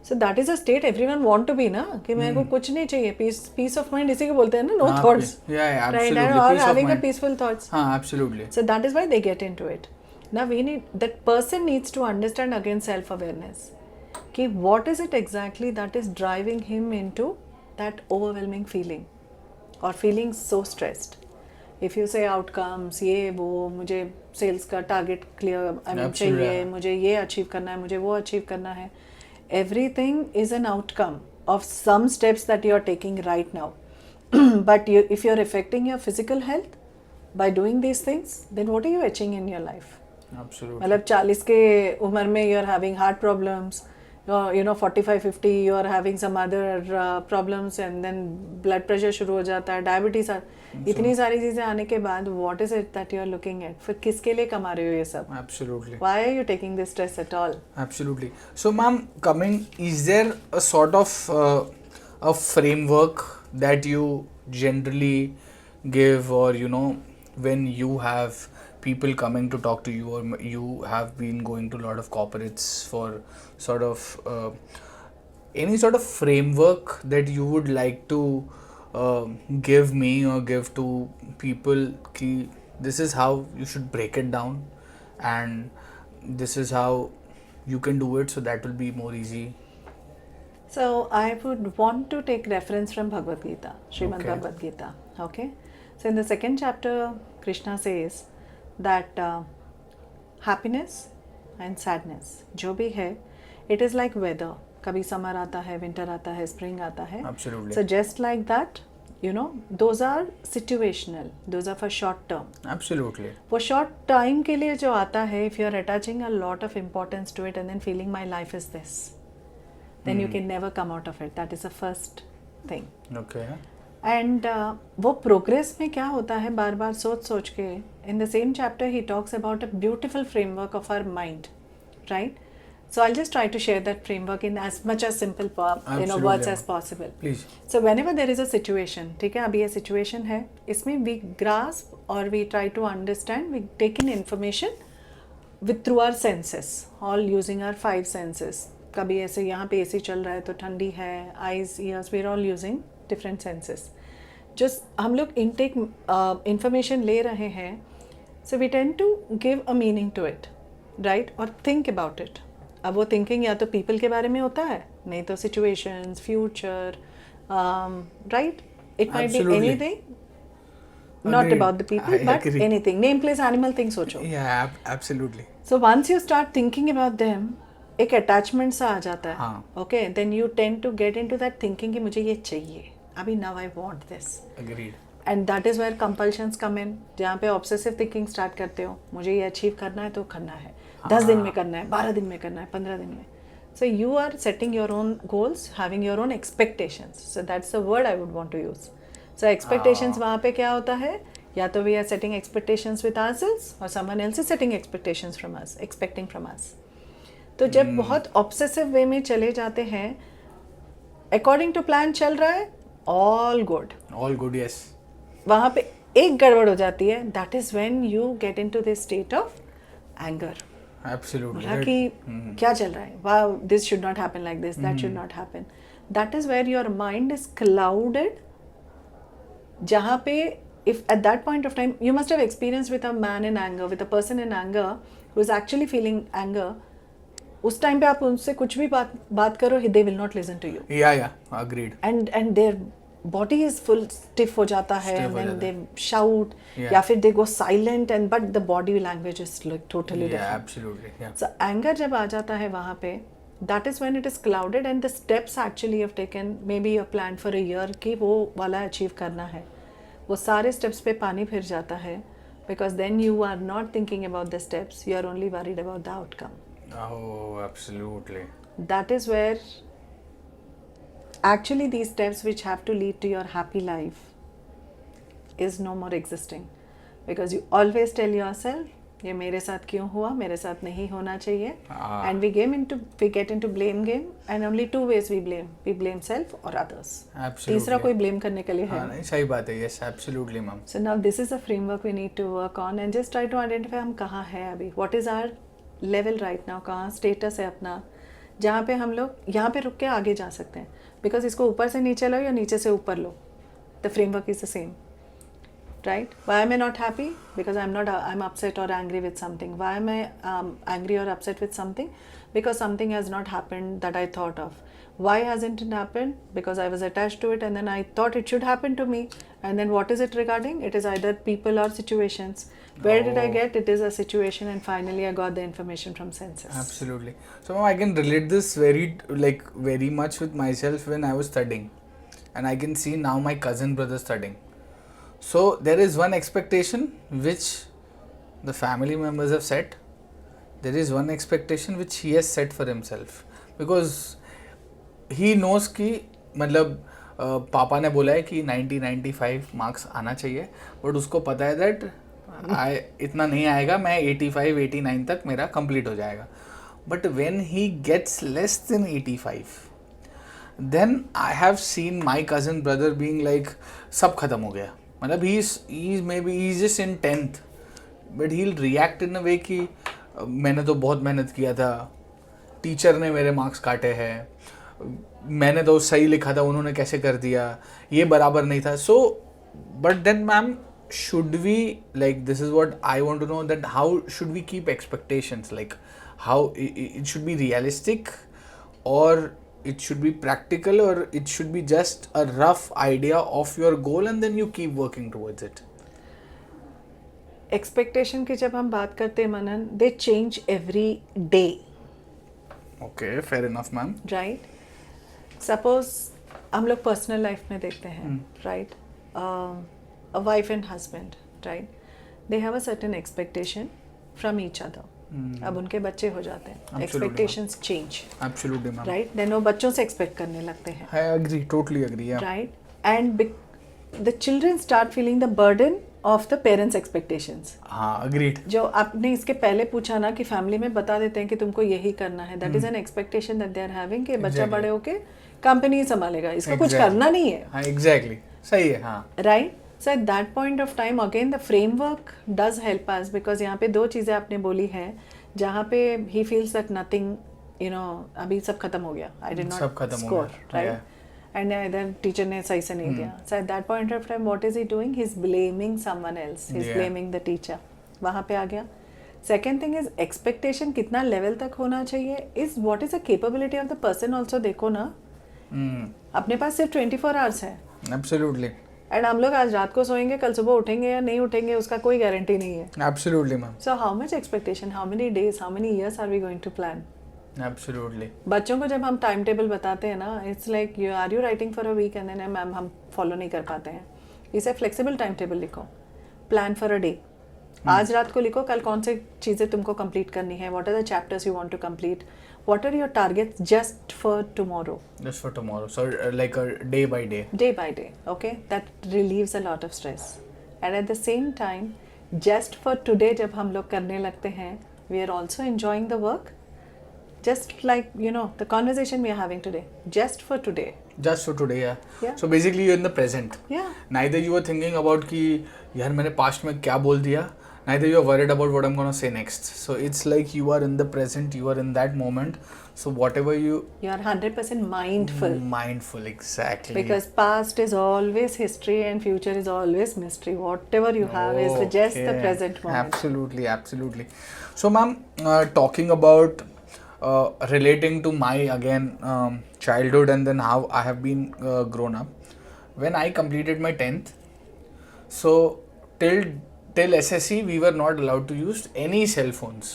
So that is a state everyone want to be ना, कि मेरे को कुछ नहीं चाहिए. Peace of mind इसी को बोलते हैं ना, no thoughts. Yeah, absolutely. Right, or having a peaceful thoughts. हाँ, absolutely. So that is why they get into it. Now that person needs to understand again self-awareness. कि what is it exactly that is driving him into that overwhelming feeling or feeling so stressed. If you say outcomes, ये वो, मुझे sales का target clear चाहिए, मुझे ये achieve करना है, मुझे वो achieve करना है. Everything is an outcome of some steps that you are taking right now. But if you are affecting your physical health by doing these things, then what are you achieving in your life? Absolutely. मतलब 40 के उम्र में you are having heart problems, 45-50 you are having some other problems and then blood pressure शुरू हो जाता है, diabetes, इतनी सारी चीज़ें आने के बाद what is it that you are looking at? फिर किसके लिए कमा रहे हो ये सब? Absolutely. Why are you taking this stress at all? Absolutely. So ma'am, is there a sort of a framework that you generally give, or when you have people coming to talk to you, or you have been going to a lot of corporates for sort of any sort of framework that you would like to give me or give to people ki this is how you should break it down and this is how you can do it, so that will be more easy. So I would want to take reference from Bhagavad Gita, Srimad Okay. Bhagavad Gita. Okay. So in the second chapter, Krishna says that happiness and sadness जो भी है, it is like weather. कभी summer आता है, winter आता है, spring आता है. Absolutely. So just like that, those are situational. Those are for short term. Absolutely. वो short time के लिए जो आता है, if you are attaching a lot of importance to it and then feeling my life is this, then you can never come out of it. That is the first thing. Okay. And वो progress में क्या होता है, बार बार सोच के, in the same chapter ही talks about a beautiful framework of our mind, right? So I just try to share that framework in as much as simple words as possible. Please. So whenever there is a situation, ठीक है, अभी ये situation है, इसमें we grasp और we try to understand, we take in information with through our senses, all using our 5 senses. कभी ऐसे यहाँ पे AC चल रहा है तो ठंडी है, eyes, ears, we're all using different senses. जो हम लोग intake information ले रहे हैं, so we tend to give a meaning to it, right? और think about it. अब वो thinking या तो people के बारे में होता है, नहीं तो situations, future, right? It might Absolutely. be anything. Not Agreed. about the people, I but agree. anything. Name, place, animal thing सोचो. Yeah, absolutely. So once you start thinking about them, एक attachment सा आ जाता है. हाँ. Okay, then you tend to get into that thinking कि मुझे ये चाहिए. अभी now I want this. Agreed. And that is where compulsions come in. जहाँ पे obsessive thinking start करते हो. मुझे ये achieve करना है तो करना है. 10 दिन में करना है, 12 दिन में करना है, 15 दिन में. So you are setting your own goals, having your own expectations. So that's the word I would want to use. So expectations वहाँ पे क्या होता है? या तो we are setting expectations with ourselves or someone else is setting expectations from us, expecting from us. तो जब बहुत obsessive way में चले जाते हैं, according to plan चल रहा है, all good. All good, yes. वहाँ पे एक गड़बड़ हो जाती है, that is when you get into this state of anger. Absolutely. बोला कि क्या चल रहा है? Wow, this should not happen like this, that should not happen. That is where your mind is clouded. जहाँ पे if at that point of time you must have experienced with a man in anger, with a person in anger who is actually feeling anger, उस time पे आप उनसे कुछ भी बात करो, they will not listen to you. Yeah, agreed. And their body is full stiff हो जाता है, Stiff हो and जाता then they shout, या फिर they go silent, and but the body language is like totally Yeah, different. absolutely. Yeah. So anger जब आ जाता है वहाँ पे, that is when it is clouded, and the steps actually you have taken, maybe you have planned for a year कि वो वाला achieve करना है, वो सारे steps पे पानी फिर जाता है, because then you are not thinking about the steps, you are only worried about the outcome. Oh, absolutely. That is where actually these steps which have to lead to your happy life is no more existing, because you always tell yourself ये मेरे साथ क्यों हुआ, मेरे साथ नहीं होना चाहिए. And we get into blame game, and only 2 ways we blame self or others. Absolutely. तीसरा कोई blame करने के लिए है हाँ, नहीं सही बात है. Yes, absolutely, ma'am. So now this is a framework we need to work on, and just try to identify हम कहाँ हैं अभी, what is our level right now, कहाँ status है अपना, जहाँ पे हम लोग यहाँ पे रुक के आगे जा सकते हैं. Because इसको ऊपर से नीचे लो या नीचे से ऊपर लो, the framework is the same. Right? Why am I not happy? Because I'm upset or angry with something. Why am I angry or upset with something? Because something has not happened that I thought of. Why hasn't it happened? Because I was attached to it, and then I thought it should happen to me. And then what is it regarding? It is either people or situations. Where did I get? It is a situation, and finally I got the information from senses. Absolutely. So ma'am, I can relate this very much with myself when I was studying, and I can see now my cousin brother studying. So there is one expectation which the family members have set. There is one expectation which he has set for himself, because he knows कि मतलब पापा ने बोला है कि 90-95 marks आना चाहिए, but उसको पता है दैट इतना नहीं आएगा, मैं 85-89 तक मेरा कंप्लीट हो जाएगा. But when he gets less then 85, then I have seen my cousin brother being like सब खत्म हो गया. मतलब he's just in 10th, but he'll react in a way कि मैंने तो बहुत मेहनत किया था, टीचर ने मेरे मार्क्स काटे हैं, मैंने तो सही लिखा था, उन्होंने कैसे कर दिया, ये बराबर नहीं था. So but then ma'am, should we, like, this is what I want to know, that how should we keep expectations, like how it should be realistic, or it should be practical, or it should be just a rough idea of your goal and then you keep working towards it? Expectation की जब हम बात करते हैं मनन, they change every day. Okay, fair enough, ma'am. Right? Suppose हम लोग personal life में देखते हैं, right? A wife and husband, right? They have a certain expectation from each other. अब उनके बच्चे हो जाते हैं, expectations change. Absolutely, ma'am. Right? Then वो बच्चों से expect करने लगते हैं. I agree, totally agree, yeah. Right? And the children start feeling the burden of the parents' expectations. हाँ, agreed. जो आपने इसके पहले पूछा ना कि फैमिली में बता देते हैं कि तुमको यही करना है, that is an expectation that they are having कि बच्चा बड़े होके कंपनी ही संभालेगा, इसको कुछ करना नहीं है. हाँ, exactly. सही है, हाँ. Right? So at that point of time, again the framework does help us, because यहाँ पे 2 चीज़ें आपने बोली है जहाँ पे he feels that nothing, you know, अभी सब खत्म हो गया, I did सब not खत्म हो score, गया, right? yeah. And then teacher ने सही से नहीं दिया. So at that point of time, what is he doing? He's blaming someone else. He's Yeah. blaming the teacher. वहाँ पे आ गया. Second thing is expectation कितना level तक होना चाहिए is what is the capability of the person also देखो ना. अपने पास सिर्फ 24 hours है. Absolutely. एंड हम लोग आज रात को सोएंगे, कल सुबह उठेंगे या नहीं उठेंगे, उसका कोई गारंटी नहीं है. Absolutely, ma'am. So how much expectation, how many days, how many years are we going to plan? Absolutely. बच्चों को जब हम टाइम टेबल बताते हैं ना, it's like you are you writing for a week and then ma'am हम follow नहीं कर पाते हैं. इसे फ्लेक्सिबल टाइम टेबल लिखो, प्लान फॉर अ डे. आज रात को लिखो कल कौन सी चीज़ें तुमको कंप्लीट करनी है, what are the chapters you want to complete, what are your targets just for tomorrow. Just for tomorrow. So like a day by day. Day by day, okay? That relieves a lot of stress. And at the same time, just for today जब हम लोग करने लगते हैं, we are also enjoying the work. Just like, you know, the conversation we are having today. Just for today. Just for today, yeah. Yeah. So basically you're in the present. Yeah. Neither you were thinking about कि यार मैंने past में क्या बोल दिया. Neither you are worried about what I'm gonna say next. So it's like you are in the present, you are in that moment. So whatever you You are 100% mindful. mindful, exactly. Because past is always history and future is always mystery. Whatever you have is just the Okay. present moment. Absolutely, absolutely. So, ma'am, talking about relating to my again childhood and then how I have been grown up. When I completed my 10th, so till SSC we were not allowed to use any cell phones,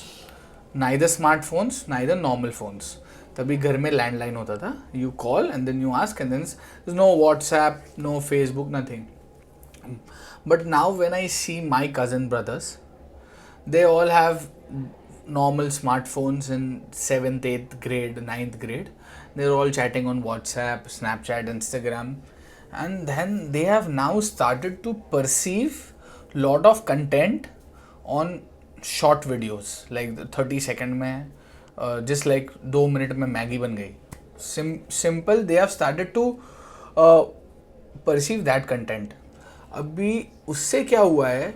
neither smartphones, neither normal phones. तभी घर में landline होता था. You call and then you ask and then there's no WhatsApp, no Facebook, nothing. But now when I see my cousin brothers, they all have normal smartphones in 7th, 8th grade, 9th grade. They're all chatting on WhatsApp, Snapchat, Instagram. And then they have now started to perceive lot of content on short videos. Like the 30 second में just like 2 minute में Maggi बन गई. Simple, they have started to perceive that content. अभी उससे क्या हुआ है,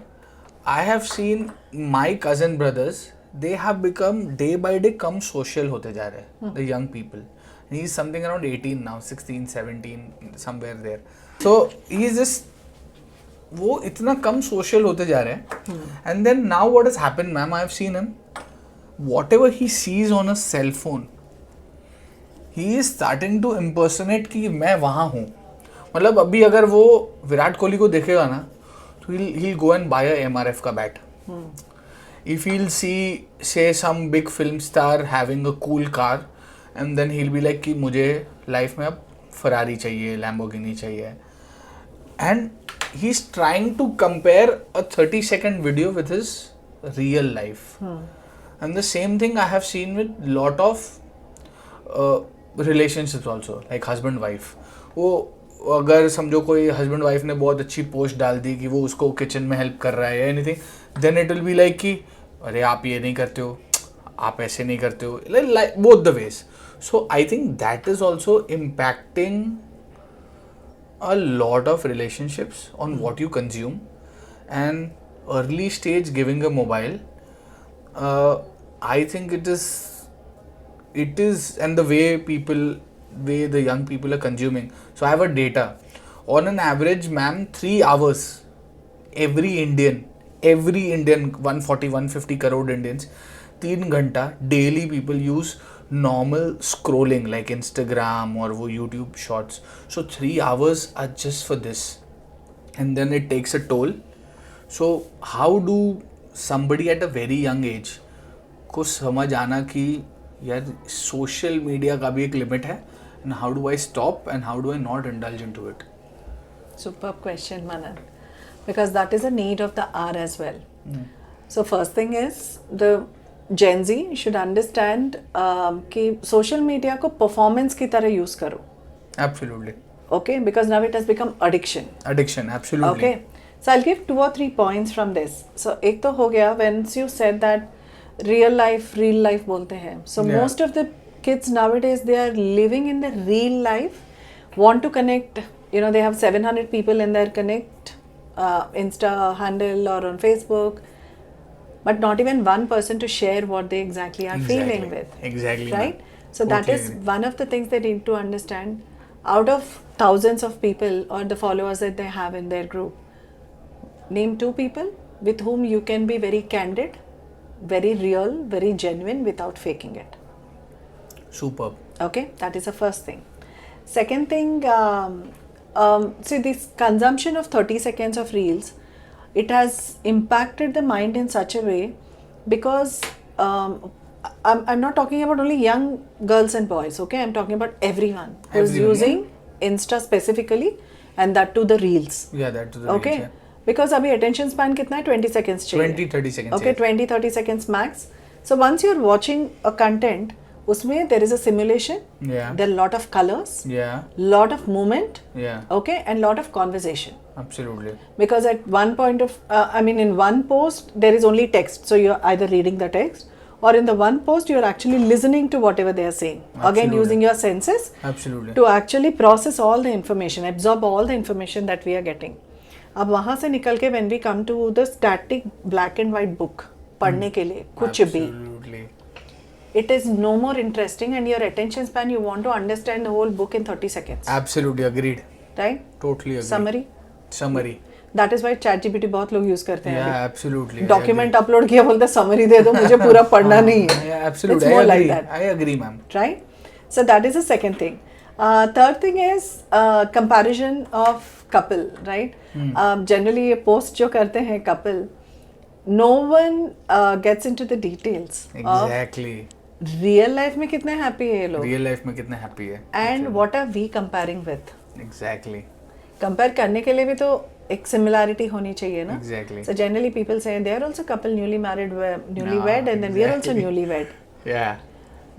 I have seen my cousin brothers, they have become day by day come social होते जा रहे हैं, the young people. And he is something around 18 now, 16, 17, somewhere there. So he is just वो इतना कम social होते जा रहे हैं. And then now what has happened, ma'am, I have seen him, whatever he sees on a cell phone, he is starting to impersonate कि मैं वहाँ हूँ. मतलब अभी अगर वो विराट कोहली को देखेगा ना, तो he'll go and buy a MRF का bat. If he'll see say some big film star having a cool car, and then he'll be like कि मुझे लाइफ में अब Ferrari चाहिए, Lamborghini चाहिए. And he's trying to compare a 30-second video with his real life. And the same thing I have seen with lot of relationships also, like husband wife. वो अगर समझो कोई husband wife ने बहुत अच्छी post डाल दी कि वो उसको किचन में हेल्प कर रहा है या anything, then it will be like कि अरे आप ये नहीं करते हो, आप ऐसे नहीं करते हो, like both the ways. So I think that is also impacting a lot of relationships on what you consume. And early stage giving a mobile, I think it is, and the way the young people are consuming. So I have a data. On an average, ma'am, 3 hours, every Indian, 140, 150 crore Indians, 3 घंटा daily people use normal scrolling like Instagram or वो YouTube shorts. So 3 hours are just for this. And then it takes a toll. So how do somebody at a very young age को समझ आना कि यार social media का भी एक limit है, and how do I stop and how do I not indulge into it? Superb question, Manan. Because that is a need of the hour as well. So first thing is, the Gen Z should understand कि social media को performance की तरह use करो. Absolutely. Okay, because now it has become addiction. Addiction, absolutely. Okay, so I'll give 2 or 3 points from this. So एक तो हो गया, once you said that real life बोलते हैं. So Yeah. most of the kids nowadays, they are living in the real life, want to connect, you know, they have 700 people in their connect Insta handle or on Facebook. but not even one person to share what they exactly are feeling with. Exactly. Right? ma'am. So that Totally is agree. one of the things they need to understand. Out of thousands of people or the followers that they have in their group, name 2 people with whom you can be very candid, very real, very genuine without faking it. Superb. Okay, that is the first thing. Second thing, see, this consumption of 30 seconds of reels, it has impacted the mind in such a way because I'm not talking about only young girls and boys, okay? I'm talking about everyone who is Everyone, yeah. using Insta specifically, and that to the reels. Yeah, that to the Okay, reach, yeah. because अभी attention span कितना है? 20 seconds चाहिए. 20-30 seconds. Okay, yes. 20-30 seconds max. So once you're watching a content, उसमें there is a simulation, Yeah. there are lot of colors, Yeah. lot of movement, Yeah. okay, and lot of conversation. Absolutely. Because at one point of, in one post there is only text, so you're either reading the text, or in the one post you're actually listening to whatever they are saying. Again, Absolutely. using your senses Absolutely. to actually process all the information, absorb all the information that we are getting. अब वहाँ से निकल के when we come to the static black and white book पढ़ने के लिए कुछ भी, Absolutely. it is no more interesting, and your attention span, you want to understand the whole book in 30 seconds, Absolutely agreed. right? Totally agreed. Summary. Summary. That is why ChatGPT बहुत लोग use करते हैं. Yeah, absolutely. I document agree. Upload किया, बोलते summary दे दो, मुझे पूरा पढ़ना नहीं है. Yeah, absolutely. It's more I like agree. that. I agree, ma'am. Right? So that is the second thing. Third thing is comparison of couple, right? Generally ये post जो करते हैं couple, no one gets into the details Exactly. of real life में कितने happy है ये लोग, Real life में कितने happy है. and what are we comparing with? Exactly. Compare करने के लिए भी तो एक similarity होनी चाहिए ना. Exactly. So generally people say they are also couple newly married, newlywed, and then we are also exactly. newlywed. Yeah.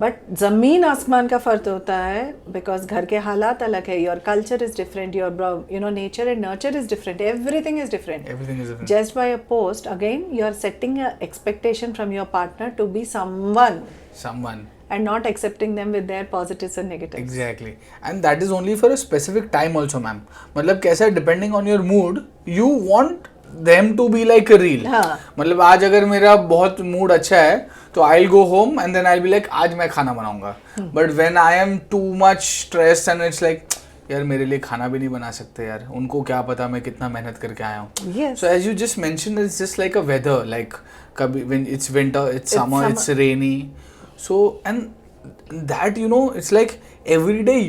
But जमीन आसमान का फर्क होता है, बिकॉज घर के हालात अलग है, your culture is different, your nature and nurture is different, everything is different. Everything is different. Just by a post, again, you are setting an expectation from your partner to be someone Someone. and not accepting them with their positives and negatives. Exactly. And that is only for a specific time also, ma'am. मतलब कैसा है, depending on your mood, you want them to be like a reel. हाँ. मतलब आज अगर मेरा बहुत mood अच्छा है तो I'll go home and then I'll be like आज मैं खाना बनाऊंगा. But when I am too much stressed and it's like यार मेरे लिए खाना भी नहीं बना सकते यार, उनको क्या पता मैं कितना मेहनत करके आया हूँ. Yes. So as you just mentioned, it's just like a weather, like कभी when it's winter, it's summer, it's rainy. So and that, you know, it's like every day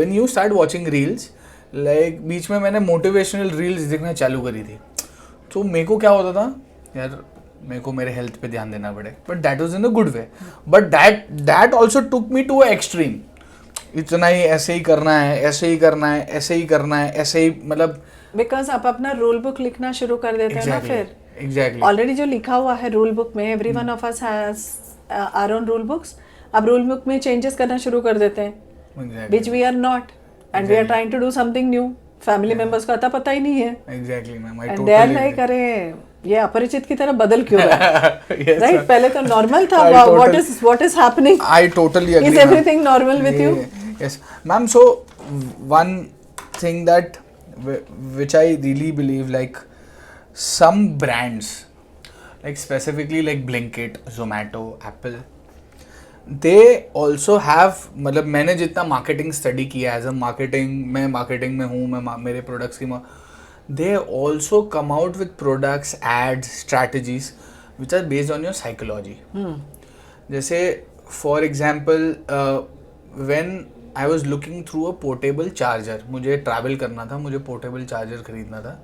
when you start watching reels, like बीच में मैंने motivational reels देखना चालू करी थी, तो मेरे को क्या होता था यार, मेरे को मेरे हेल्थ पे ध्यान देना पड़े, but that was in a good way, but that also took me to a extreme. इतना ही ऐसे ही करना है, ऐसे ही करना है, ऐसे ही करना है, ऐसे ही, मतलब बिकॉज आप अपना रूल बुक लिखना शुरू कर देते हैं ना. फिर एग्जैक्टली ऑलरेडी जो लिखा हुआ है रूल बुक में, every one of us has our own rule books. अब रूल बुक में चेंजेस करना शुरू कर देते हैं, which we are not, and we are trying to do something new. Family members को आता पता ही नहीं है, exactly ma'am. I and they are like, अरे ये अपरिचित की तरह बदल क्यों रहा है, Yes, राइट? ma'am. पहले तो नॉर्मल था. I what is happening? I totally agree. Is ma'am. everything normal with you? Yes, ma'am. So one thing that which I really believe, like some brands, like specifically like Blinkit, Zomato, Apple, they also have, मतलब मैंने जितना marketing study किया है, as a मैं marketing में हूँ, मैं मेरे प्रोडक्ट्स की, they also come out with products, ads, strategies which are based on your psychology. जैसे for example, when I was looking through a portable charger, मुझे ट्रैवल करना था, मुझे पोर्टेबल चार्जर खरीदना था,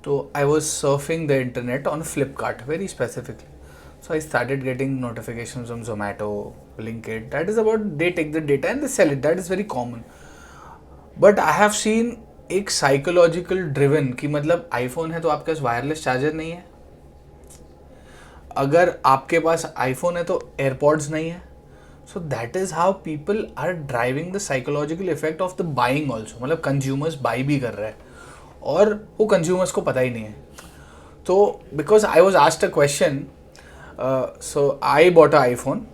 तो I was surfing the internet on Flipkart very specifically. So I started getting notifications from Zomato, Blinkit. That is about, they take the data and they sell it. That is very common. But I have seen एक psychological driven कि मतलब iPhone है तो आपके पास wireless charger नहीं है, अगर आपके पास आईफोन है तो एयरपॉड्स नहीं है. So that is how people are driving the psychological effect of the buying also. मतलब कंज्यूमर्स बाई भी कर रहे हैं और वो कंज्यूमर्स को पता ही नहीं है. तो because I was asked a question, so I bought a iPhone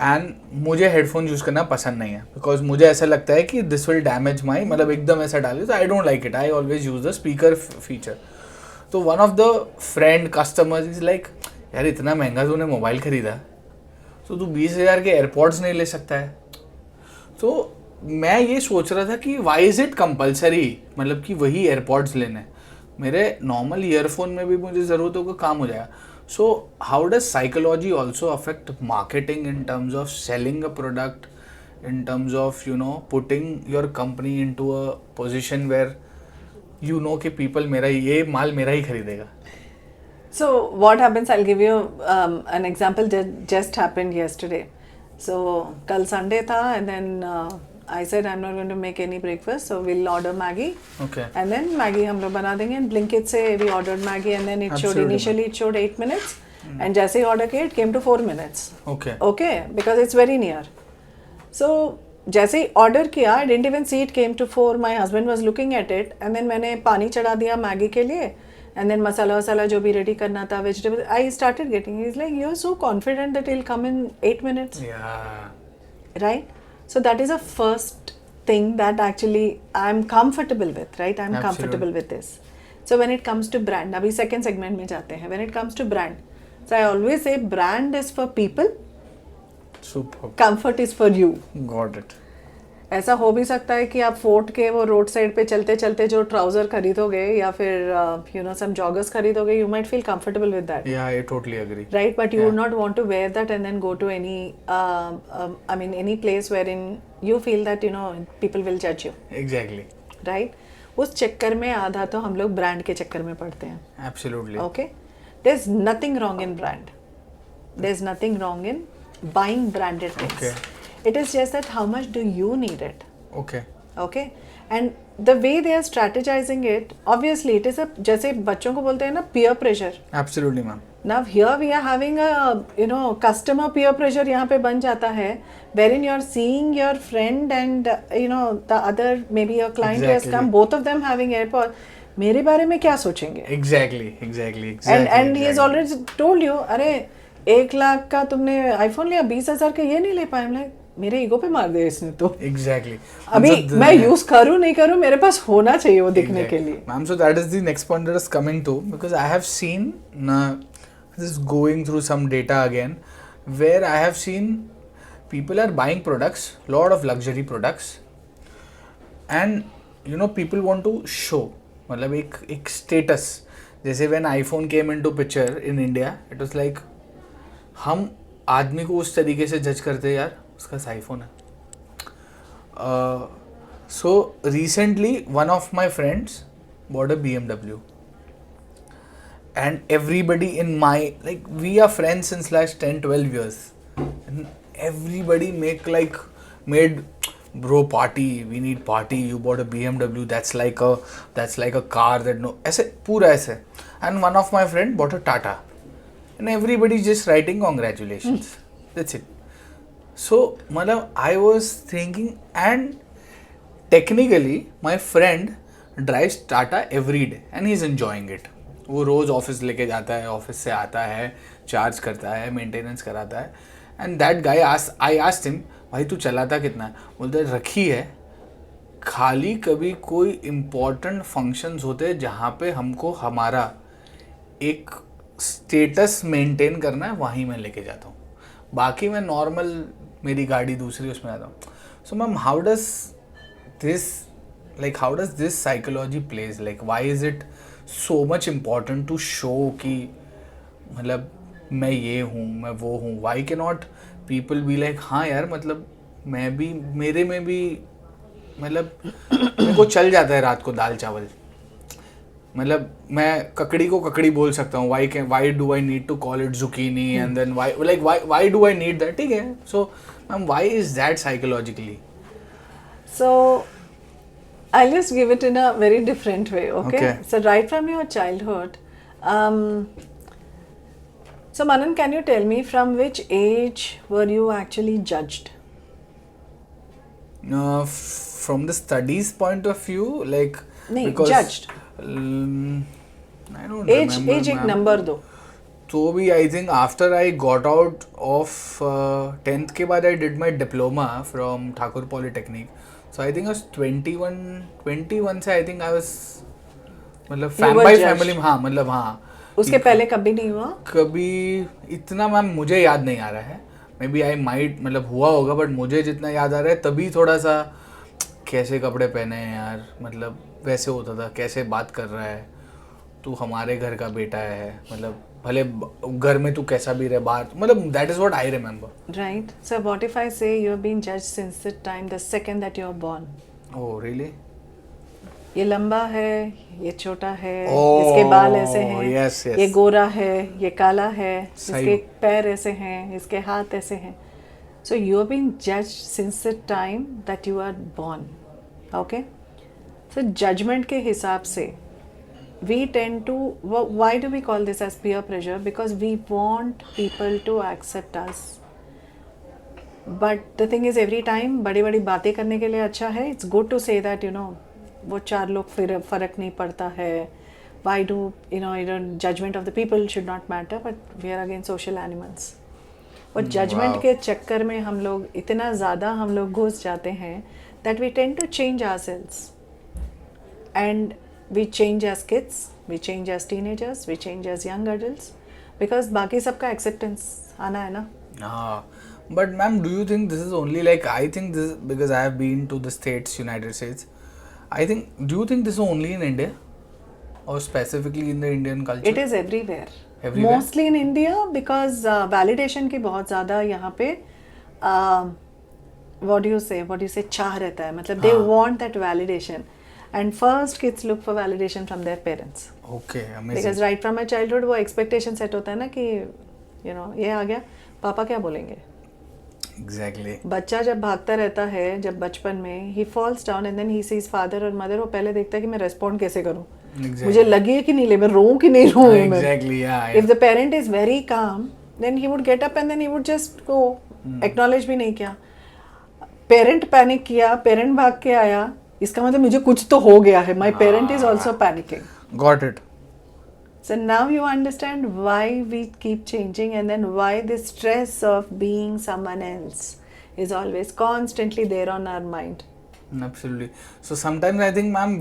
and मुझे हेडफोन यूज़ करना पसंद नहीं है, बिकॉज मुझे ऐसा लगता है कि दिस विल डैमेज माई, मतलब एकदम ऐसा डाले, तो I don't like it. I always use the speaker feature. तो one of the friend customers is like, यार इतना महंगा तूने मोबाइल खरीदा तो तू 20,000 के एयरपॉड्स नहीं ले सकता है. तो मैं ये सोच रहा था कि वाई इज इट कंपल्सरी, मतलब कि वही एयरपॉड्स लेने, मेरे नॉर्मल ईयरफोन में भी मुझे ज़रूरत होगा, काम हो जाएगा. So how does psychology also affect marketing in terms of selling a product, in terms of putting your company into a position where कि people मेरा ये माल मेरा ही खरीदेगा. So what happens, I'll give you an example that just happened yesterday. So kal Sunday tha, and then I said I'm not going to make any breakfast, so we'll order Maggie. Okay. And then Maggie हम लोग बना देंगे. And Blinkit से we ordered Maggie, and then it showed initially it showed 8 minutes, and जैसे ही order किया it came to 4 minutes. Okay. Okay, because it's very near. So जैसे ही order किया, I didn't even see it came to 4, my husband was looking at it, and then मैंने पानी चढ़ा दिया Maggi के लिए, एंड देन मसाला वसाला जो भी रेडी करना था, vegetable, I started getting, he is like you are so confident that it will come in 8 minutes. Right, so that is a first thing that actually I'm comfortable with, right? I'm comfortable with this. So when it comes to brand, अभी second segment में जाते हैं. When it comes to brand, so I always say brand is for people, Super. comfort is for you. Got it. ऐसा हो भी सकता है कि आप फोर्ट के वो रोड साइड पे चलते चलते जो ट्राउजर खरीदोगे या फिर सम जॉगर्स खरीदोगे, you might feel comfortable with that. Yeah, I totally agree. Right, but you would not want to wear that and then go to any place wherein you feel that people will judge you. Exactly. Right? उस चक्कर में आधा तो हम लोग brand के चक्कर में पड़ते हैं. Absolutely. Okay? There's nothing wrong in brand. There's nothing wrong in buying branded things. Okay. It is just that how much do you need it? Okay. Okay, and the way they are strategizing it, obviously it is a, जैसे बच्चों को बोलते हैं ना peer pressure. Absolutely, ma'am. Now here we are having a customer peer pressure यहाँ पे बन जाता है, wherein you are seeing your friend and the other maybe your client who has come, both of them having AirPods. मेरे बारे में क्या सोचेंगे? Exactly. And he has already told you, अरे 1 लाख का तुमने आईफोन लिया, 20,000 का ये नहीं ले पाए. I'm like, मेरे ईगो पे मार दिया इसने तो. Exactly. अभी मैं यूज करूं नहीं करूं, मेरे पास होना चाहिए वो दिखने के लिए. Ma'am, so that is the next point that is coming to, because I have seen this is going through some data again, where I have seen people are buying products, lot of luxury products, and people want to show, मतलब एक status. जैसे when iPhone came into picture in India, it was like हम आदमी को उस तरीके से जज करते हैं, यार उसका आईफोन है. So recently one of my friends bought a BMW, and everybody in my, like, we are friends since last 10-12 years, and everybody made bro party, we need party, you bought a BMW, that's like a car that no, ऐसे पूरा ऐसे. And one of my friend bought a Tata, and everybody just writing congratulations. That's it. So मतलब I was thinking, and technically my friend drives Tata every day and he's enjoying it. वो रोज़ office लेके जाता है, office से आता है, charge करता है, मेंटेनेंस कराता है. And that guy I asked him, भाई तू चलाता कितना है? बोलता है रखी है, खाली कभी कोई इम्पोर्टेंट फंक्शंस होते हैं जहाँ पे हमको हमारा एक स्टेटस मेंटेन करना है, वहीं मैं लेके जाता हूँ. बाकी मैं नॉर्मल मेरी गाड़ी दूसरी उसमें आता हूँ. So ma'am, how does this psychology plays, like why is it so much important to show कि मतलब मैं ये हूँ, मैं वो हूँ? Why can not people be like, हाँ यार मतलब मैं भी, मेरे में भी, मतलब मेरे को चल जाता है रात को दाल चावल, मतलब मैं ककड़ी को ककड़ी बोल सकता हूँ. Why do I need to call it zucchini and then why do I need that? ठीक है. So ma'am, why is that psychologically? So I'll just give it in a very different way. Okay. So right from your childhood, so Manan, can you tell me from which age were you actually judged? From the studies point of view, like, नहीं, judged. I don't age remember. age एक number दो. तो भी I think after I got out of 10th के बाद I did my diploma from Thakur Polytechnic. So I think I was 21 से I think I was, मतलब by family, हाँ मतलब हाँ उसके पहले कभी नहीं हुआ? कभी इतना मैम मुझे याद नहीं आ रहा है, मे बी आई माइट मतलब हुआ होगा, बट मुझे जितना याद आ रहा है तभी थोड़ा सा कैसे कपड़े पहने हैं यार, मतलब वैसे होता था, कैसे बात कर रहा है तू, हमारे घर का बेटा है, मतलब भले घर में तू कैसा भी रहे, बाहर मतलब that is what I remember. Right. So what if I say you've been judged since the time, the second that you're born? Oh really? ये लंबा है, ये छोटा है, Oh, इसके बाल ऐसे हैं, yes, yes. ये गोरा है, ये काला है, सही. इसके पैर ऐसे हैं, इसके हाथ ऐसे हैं. So you're being judged since the time that you are born. Okay? So judgment के हिसाब से we tend to, why do we call this as peer pressure? Because we want people to accept us. But the thing is, every time बड़ी बड़ी बातें करने के लिए अच्छा है. It's good to say that, you know, वो चार लोग फिर फर्क नहीं पड़ता है. Why do, you know, judgment of the people should not matter, but we are again social animals. और judgment के चक्कर में हम लोग इतना ज़्यादा हम लोग घुस जाते हैं that we tend to change ourselves. And we change as kids, we change as teenagers, we change as young adults, because बाकी सबका acceptance आना है ना. हाँ, but ma'am, do you think this is only like, I think this because I have been to the States, United States. I think, do you think this is only in India or specifically in the Indian culture? It is everywhere. Everywhere? Mostly in India because validation की बहुत ज़्यादा यहाँ पे what do you say चाह रहता है, मतलब they हाँ. want that validation. And first kids look for validation from their parents. Okay, amazing. Because right from my childhood वो expectation set होता है ना कि you know ये आ गया, पापा क्या बोलेंगे. Exactly. बच्चा जब भागता रहता है, जब बचपन में he falls down and then he sees father और mother, वो पहले देखता है कि मैं respond कैसे करूँ. Exactly. मुझे लगे कि नहीं ले, मैं रोऊं कि नहीं रोऊं. Exactly, yeah. If the parent is very calm, then he would get up and then he would just go. Acknowledge भी नहीं किया. Parent panic किया, parent भाग के आया, इसका मतलब मुझे कुछ तो हो गया है. My parent is also panicking. Got it. So now you understand why we keep changing and then why the stress of being someone else is always constantly there on our mind. Absolutely. So sometimes I think, ma'am,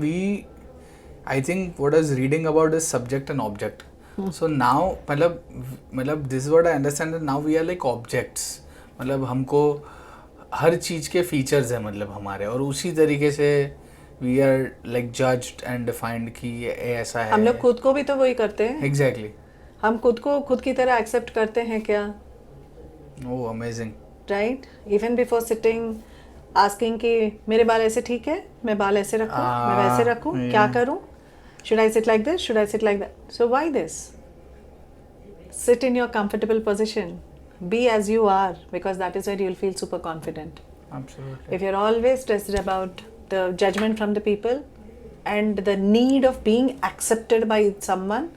I think what I was reading about is subject and object. So now, मतलब this is what I understand, that now we are like objects. मतलब हमको हर चीज़ के features हैं मतलब हमारे, और उसी तरीके से we are like judged and defined कि ये ऐसा है. हम लोग खुद को भी तो वही करते हैं. Exactly. हम खुद को खुद की तरह accept करते हैं क्या? Oh, amazing. Right? Even before sitting, asking कि मेरे बाल ऐसे ठीक है, मैं बाल ऐसे रखूं, मैं वैसे रखूं, क्या करूं? Should I sit like this? Should I sit like that? So why this? Sit in your comfortable position. Be as you are, because that is where you'll feel super confident. Absolutely. If you're always stressed about the judgment from the people and the need of being accepted by someone,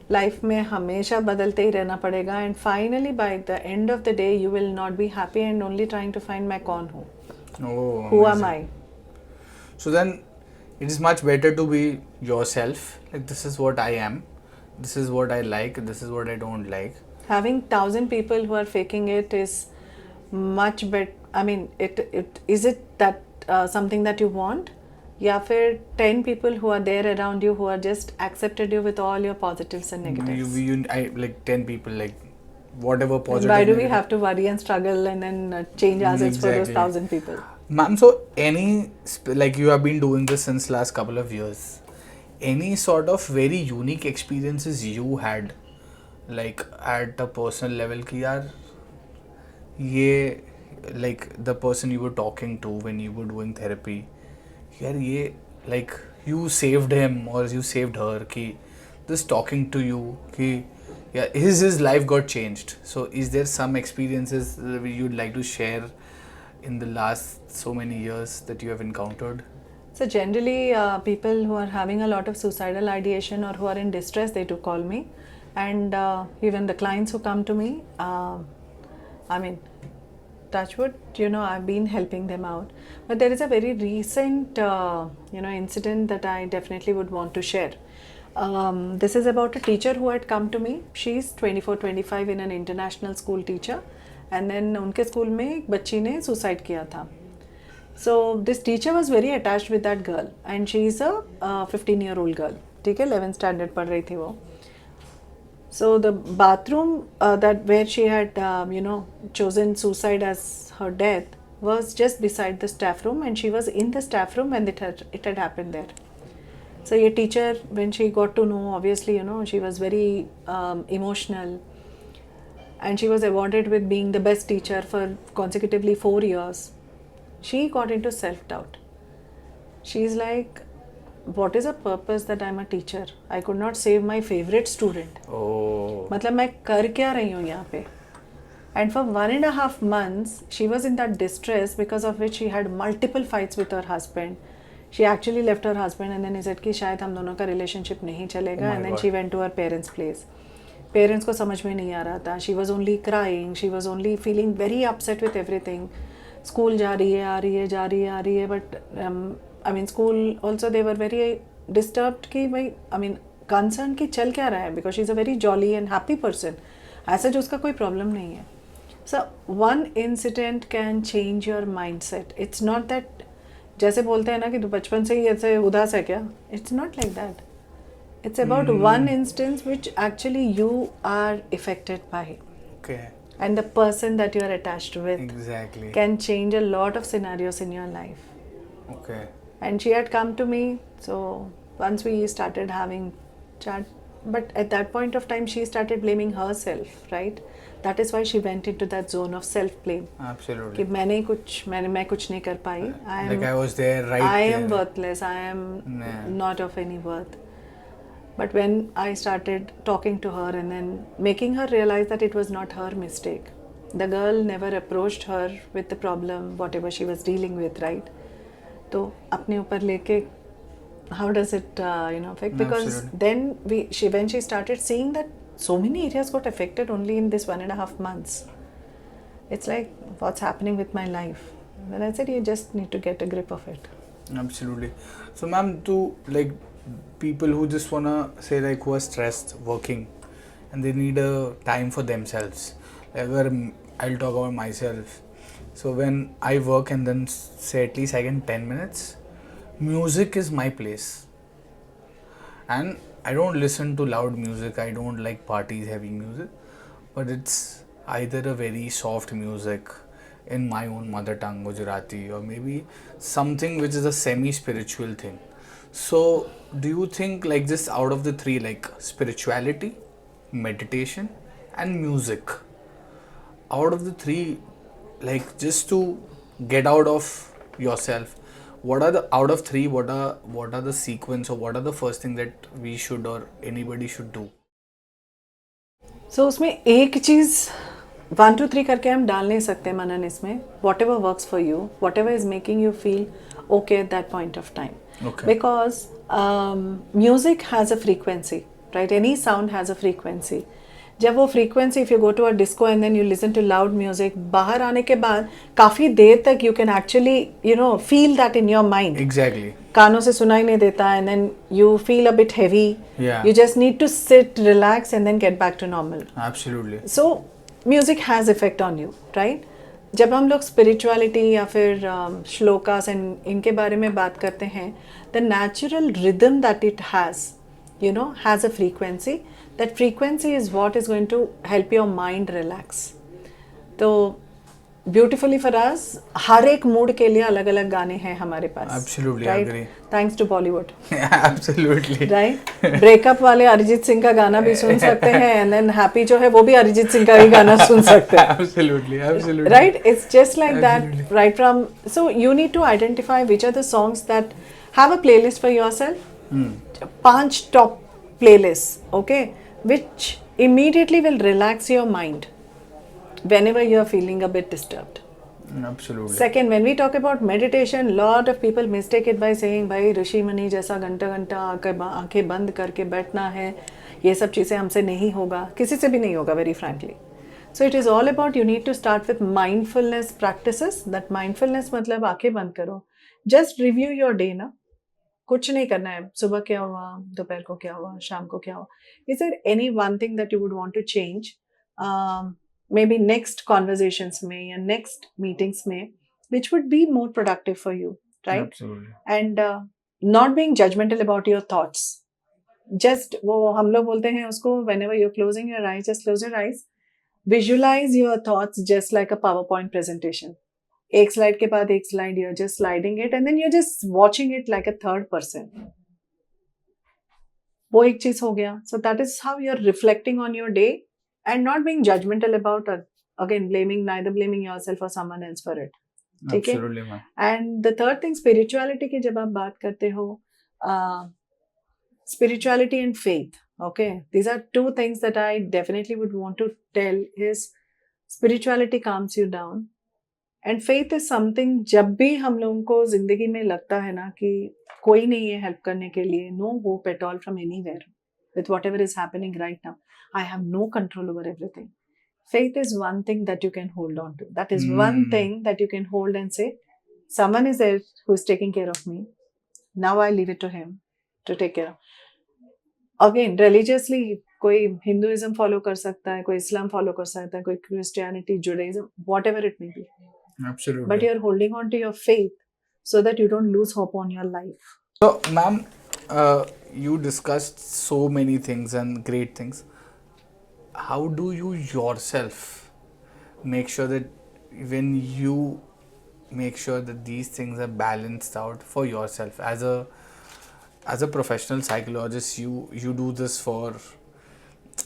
life में हमेशा बदलते ही रहना पड़ेगा, and finally by the end of the day you will not be happy and only trying to find मैं कौन हूँ, Oh, who am amazing. I. So then it is much better to be yourself. Like, this is what I am, this is what I like, this is what I don't like. Having 1,000 people who are faking it is much better. I mean, is it that something that you want? या फिर 10 people who are there around you who are just accepted you with all your positives and negatives. I like 10 people, like whatever And positive. why do we negative. have to worry and struggle and then change ourselves for those Exactly. 1,000 people? Ma'am, so like you have been doing this since last couple of years, any sort of very unique experiences you had, like at a personal level कि यार ये, like the person you were talking to when you were doing therapy, यार ये like you saved him or you saved her, कि just talking to you कि yeah, his life got changed. So is there some experiences you'd like to share in the last so many years that you have encountered? So generally, people who are having a lot of suicidal ideation or who are in distress, they do call me, and even the clients who come to me, I mean, touch wood, you know, I've been helping them out. But there is a very recent, incident that I definitely would want to share. This is about a teacher who had come to me. She's 24, 25 in an international school teacher, and then उनके school में एक बच्ची ने suicide किया था. So this teacher was very attached with that girl, and she is a 15-year-old girl. ठीक है, 11th standard पढ़ रही थी वो. So the bathroom that where she had chosen suicide as her death was just beside the staff room, and she was in the staff room when it had happened there. So your teacher, when she got to know, obviously, she was very emotional, and she was awarded with being the best teacher for consecutively 4 years. She got into self-doubt. She's like, what is the purpose that I'm a teacher? I could not save my favorite student. Oh. मतलब मैं कर क्या रही हूँ यहाँ पे? And for 1.5 months, she was in that distress, because of which she had multiple fights with her husband. She actually left her husband and then he said कि शायद हम दोनों का relationship नहीं चलेगा. Oh my And then God. she went to her parents' place. Parents को समझ में नहीं आ रहा था. She was only crying. She was only feeling very upset with everything. School जा रही है, आ रही है, जा रही है, आ रही है. But I mean, school also they were very disturbed कि भाई, I mean, concerned कि चल क्या रहा है, because she's a very jolly and happy person. ऐसा जो उसका कोई problem नहीं है. So one incident can change your mindset. It's not that, जैसे बोलते हैं ना कि तू बचपन से ही ऐसे उदास है क्या? It's not like that. It's about one instance which actually you are affected by, Okay. and the person that you are attached with Exactly. can change a lot of scenarios in your life. Okay. And she had come to me, so once we started having chat, but at that point of time she started blaming herself, right? That is why she went into that zone of self blame कि Absolutely. मैं कुछ नहीं कर पाई. Like I was there, right I there. am worthless. I am Yeah. not of any worth. But when I started talking to her and then making her realize that it was not her mistake, the girl never approached her with the problem, whatever she was dealing with, right? तो अपने ऊपर लेके, how does it affect? Because Absolutely. then when she started seeing that so many areas got affected only in this 1.5 months, it's like, what's happening with my life? Then I said, you just need to get a grip of it. Absolutely. So, ma'am, to like people who just wanna say like who are stressed working and they need a time for themselves. Like, I'll talk about myself. So when I work and then say at least I get 10 minutes, music is my place. And I don't listen to loud music. I don't like parties, heavy music. But it's either a very soft music in my own mother tongue, Gujarati, or maybe something which is a semi-spiritual thing. So, do you think like just out of the three, like spirituality, meditation, and music, out of the three, like just to get out of yourself, what are the out of three? What are the sequence or what are the first thing that we should or anybody should do? So उसमें एक चीज़ 1 2 3 करके हम डाल नहीं सकते मनन इसमें. Whatever works for you, whatever is making you feel okay at that point of time. Okay. Because music has a frequency, right? Any sound has a frequency. जब वो frequency, if you go to a disco and then you listen to loud music, बाहर आने के बाद काफ़ी देर तक you can actually feel that in your mind. Exactly. कानों से सुनाई नहीं देता, and then you feel a bit heavy. Yeah. You just need to sit, relax, and then get back to normal. Absolutely. So music has effect on you, right? जब हम लोग spirituality या फिर श्लोकास and इनके बारे में बात करते हैं, the natural rhythm that it has, has a frequency. That frequency is what is going to help your mind relax. तो beautifully for us, हर एक मूड के लिए अलग अलग गाने हैं हमारे पास. Absolutely, right? agree. Thanks to Bollywood. Absolutely. Right? Breakup वाले अरिजीत सिंह का गाना भी सुन सकते हैं, and then हैप्पी जो है वो भी अरिजीत सिंह का ही गाना सुन सकते हैं. Absolutely, absolutely. Right? It's just like Absolutely. that, right from. So you need to identify which are the songs that have a playlist for yourself. 5 top playlists, okay, which immediately will relax your mind whenever you are feeling a bit disturbed. Absolutely. Second, when we talk about meditation, lot of people mistake it by saying भाई ऋषि मुनि जैसा घंटा घंटा आंखें बंद करके बैठना है, ये सब चीज़ें हमसे नहीं होगा, किसी से भी नहीं होगा, very frankly. So it is all about, you need to start with mindfulness practices. That mindfulness मतलब आंखें बंद करो, just review your day ना, कुछ नहीं करना है, सुबह क्या हुआ, दोपहर को क्या हुआ, शाम को क्या हुआ. Is there any one thing that you would want to change? Maybe next conversations में या next meetings में, which would be more productive for you, right? Absolutely. And not being judgmental about your thoughts. just वो हम लोग बोलते हैं उसको, whenever you're closing your eyes, just close your eyes, visualize your thoughts just like a PowerPoint presentation. एक slide के बाद एक slide, you're just sliding it and then you're just watching it like a third person. वो एक चीज हो गया. So that is how you're reflecting on your day and not being judgmental about it. Again, neither blaming yourself or someone else for it. ठीक है? Absolutely, ma'am. And the third thing, spirituality की जब आप बात करते हो, spirituality and faith. Okay, these are two things that I definitely would want to tell is spirituality calms you down and faith is something जब भी हम लोगों को जिंदगी में लगता है ना कि कोई नहीं है हेल्प करने के लिए, no hope at all from anywhere with whatever is happening right now, I have no control over everything. Faith is one thing that you can hold on to. That is one thing that you can hold and say, someone is there who is taking care of me. Now I leave it to him to take care of. Again, religiously, कोई Hinduism follow कर सकता है, कोई Islam follow कर सकता है, कोई Christianity, Judaism, whatever it may be. Absolutely. But you're holding on to your faith so that you don't lose hope on your life. So, ma'am, you discussed so many things and great things. How do you yourself make sure that when you make sure that these things are balanced out for yourself as a professional psychologist? You do this for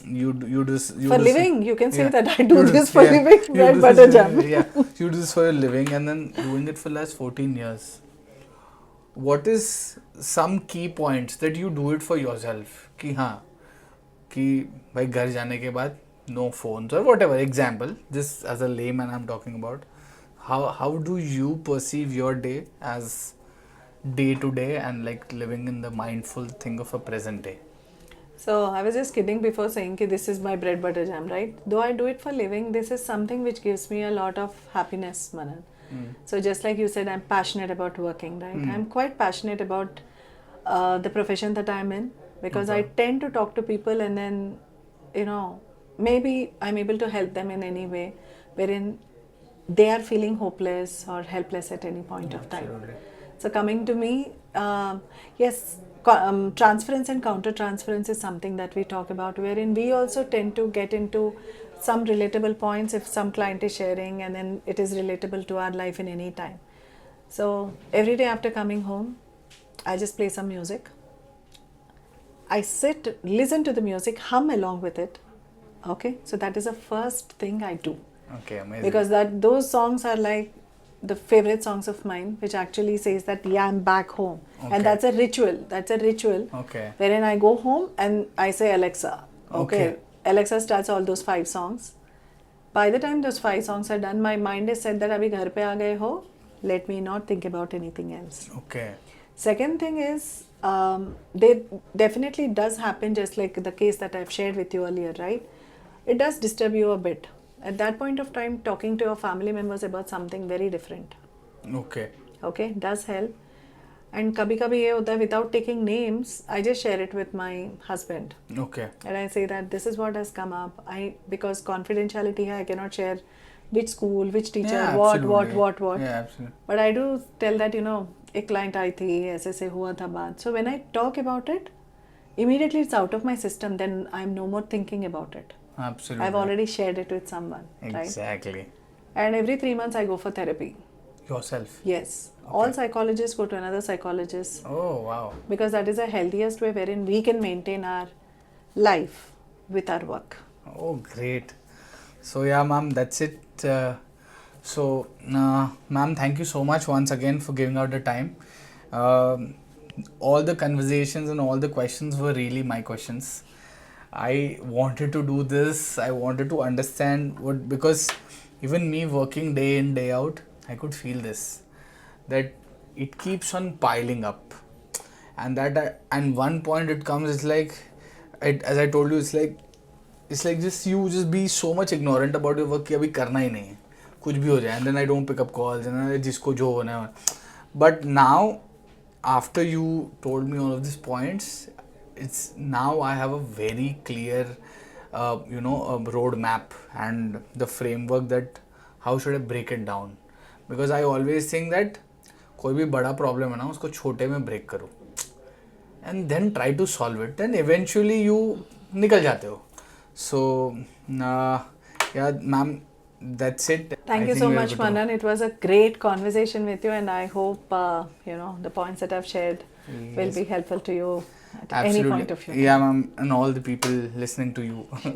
you do this For living, you can say yeah. that I do this for living. You Bread do butter this- jam. Yeah, you do this for a living and then doing it for the last 14 years. What is some key points that you do it for yourself? कि हाँ कि भाई घर जाने के बाद no phones or whatever example, just as a layman I'm talking about. How do you perceive your day as day to day and like living in the mindful thing of a present day? So I was just kidding before saying that this is my bread butter jam, right? Though I do it for living, this is something which gives me a lot of happiness, Manan. So just like you said, I'm passionate about working, right? I'm quite passionate about the profession that I'm in because I tend to talk to people and then, you know, maybe I'm able to help them in any way wherein they are feeling hopeless or helpless at any point of time. Absolutely. So coming to me, yes, transference and counter transference is something that we talk about, wherein we also tend to get into some relatable points if some client is sharing and then it is relatable to our life in any time. So every day after coming home, I just play some music. I sit, listen to the music, hum along with it. Okay, so that is the first thing I do. Okay, amazing. Because those songs are like the favorite songs of mine, which actually says that yeah, I'm back home. Okay. And that's a ritual Okay. wherein I go home and I say Alexa. Okay. Alexa starts all those 5 songs. By the time those 5 songs are done, my mind is set that abhi ghar pe aa gaye ho, let me not think about anything else. Okay. Second thing is, there definitely does happen, just like the case that I've shared with you earlier, right? It does disturb you a bit. At that point of time, talking to your family members about something very different. Okay. Okay, does help. And kabhi ye hota hai, without taking names, I just share it with my husband. Okay. And I say that this is what has come up. Because confidentiality hai, I cannot share which school, which teacher, Yeah, what. Yeah, absolutely. But I do tell that, एक client आई थी, ऐसे हुआ था बात. So when I talk about it, immediately it's out of my system. Then I'm no more thinking about it. Absolutely. I've already shared it with someone. Exactly. Right? And every 3 months I go for therapy. Yourself. Yes. Okay. All psychologists go to another psychologist. Oh, wow. Because that is the healthiest way wherein we can maintain our life with our work. Oh, great. So, yeah, ma'am, that's it. Ma'am, thank you so much once again for giving out the time. All the conversations and all the questions were really my questions. I wanted to do this. I wanted to understand because even me working day in, day out, I could feel this, that it keeps on piling up. And and one point it comes, it's like, as I told you, it's like just be so much ignorant about your work कि अभी करना ही नहीं है, कुछ भी हो जाए, and then I don't pick up calls, and जिसको जो होना है. But now, after you told me all of these points, it's now I have a very clear, a roadmap and the framework that how should I break it down. Because I always think that कोई भी बड़ा problem है ना, उसको छोटे में break करो. and then try to solve it, then eventually you निकल जाते हो. So yeah, ma'am, that's it. Thank I you think so we are much, good to- Manan. It was a great conversation with you, and I hope the points that I've shared will Yes. be helpful to you at any Absolutely. point of view. Yeah, ma'am, and all the people listening to you.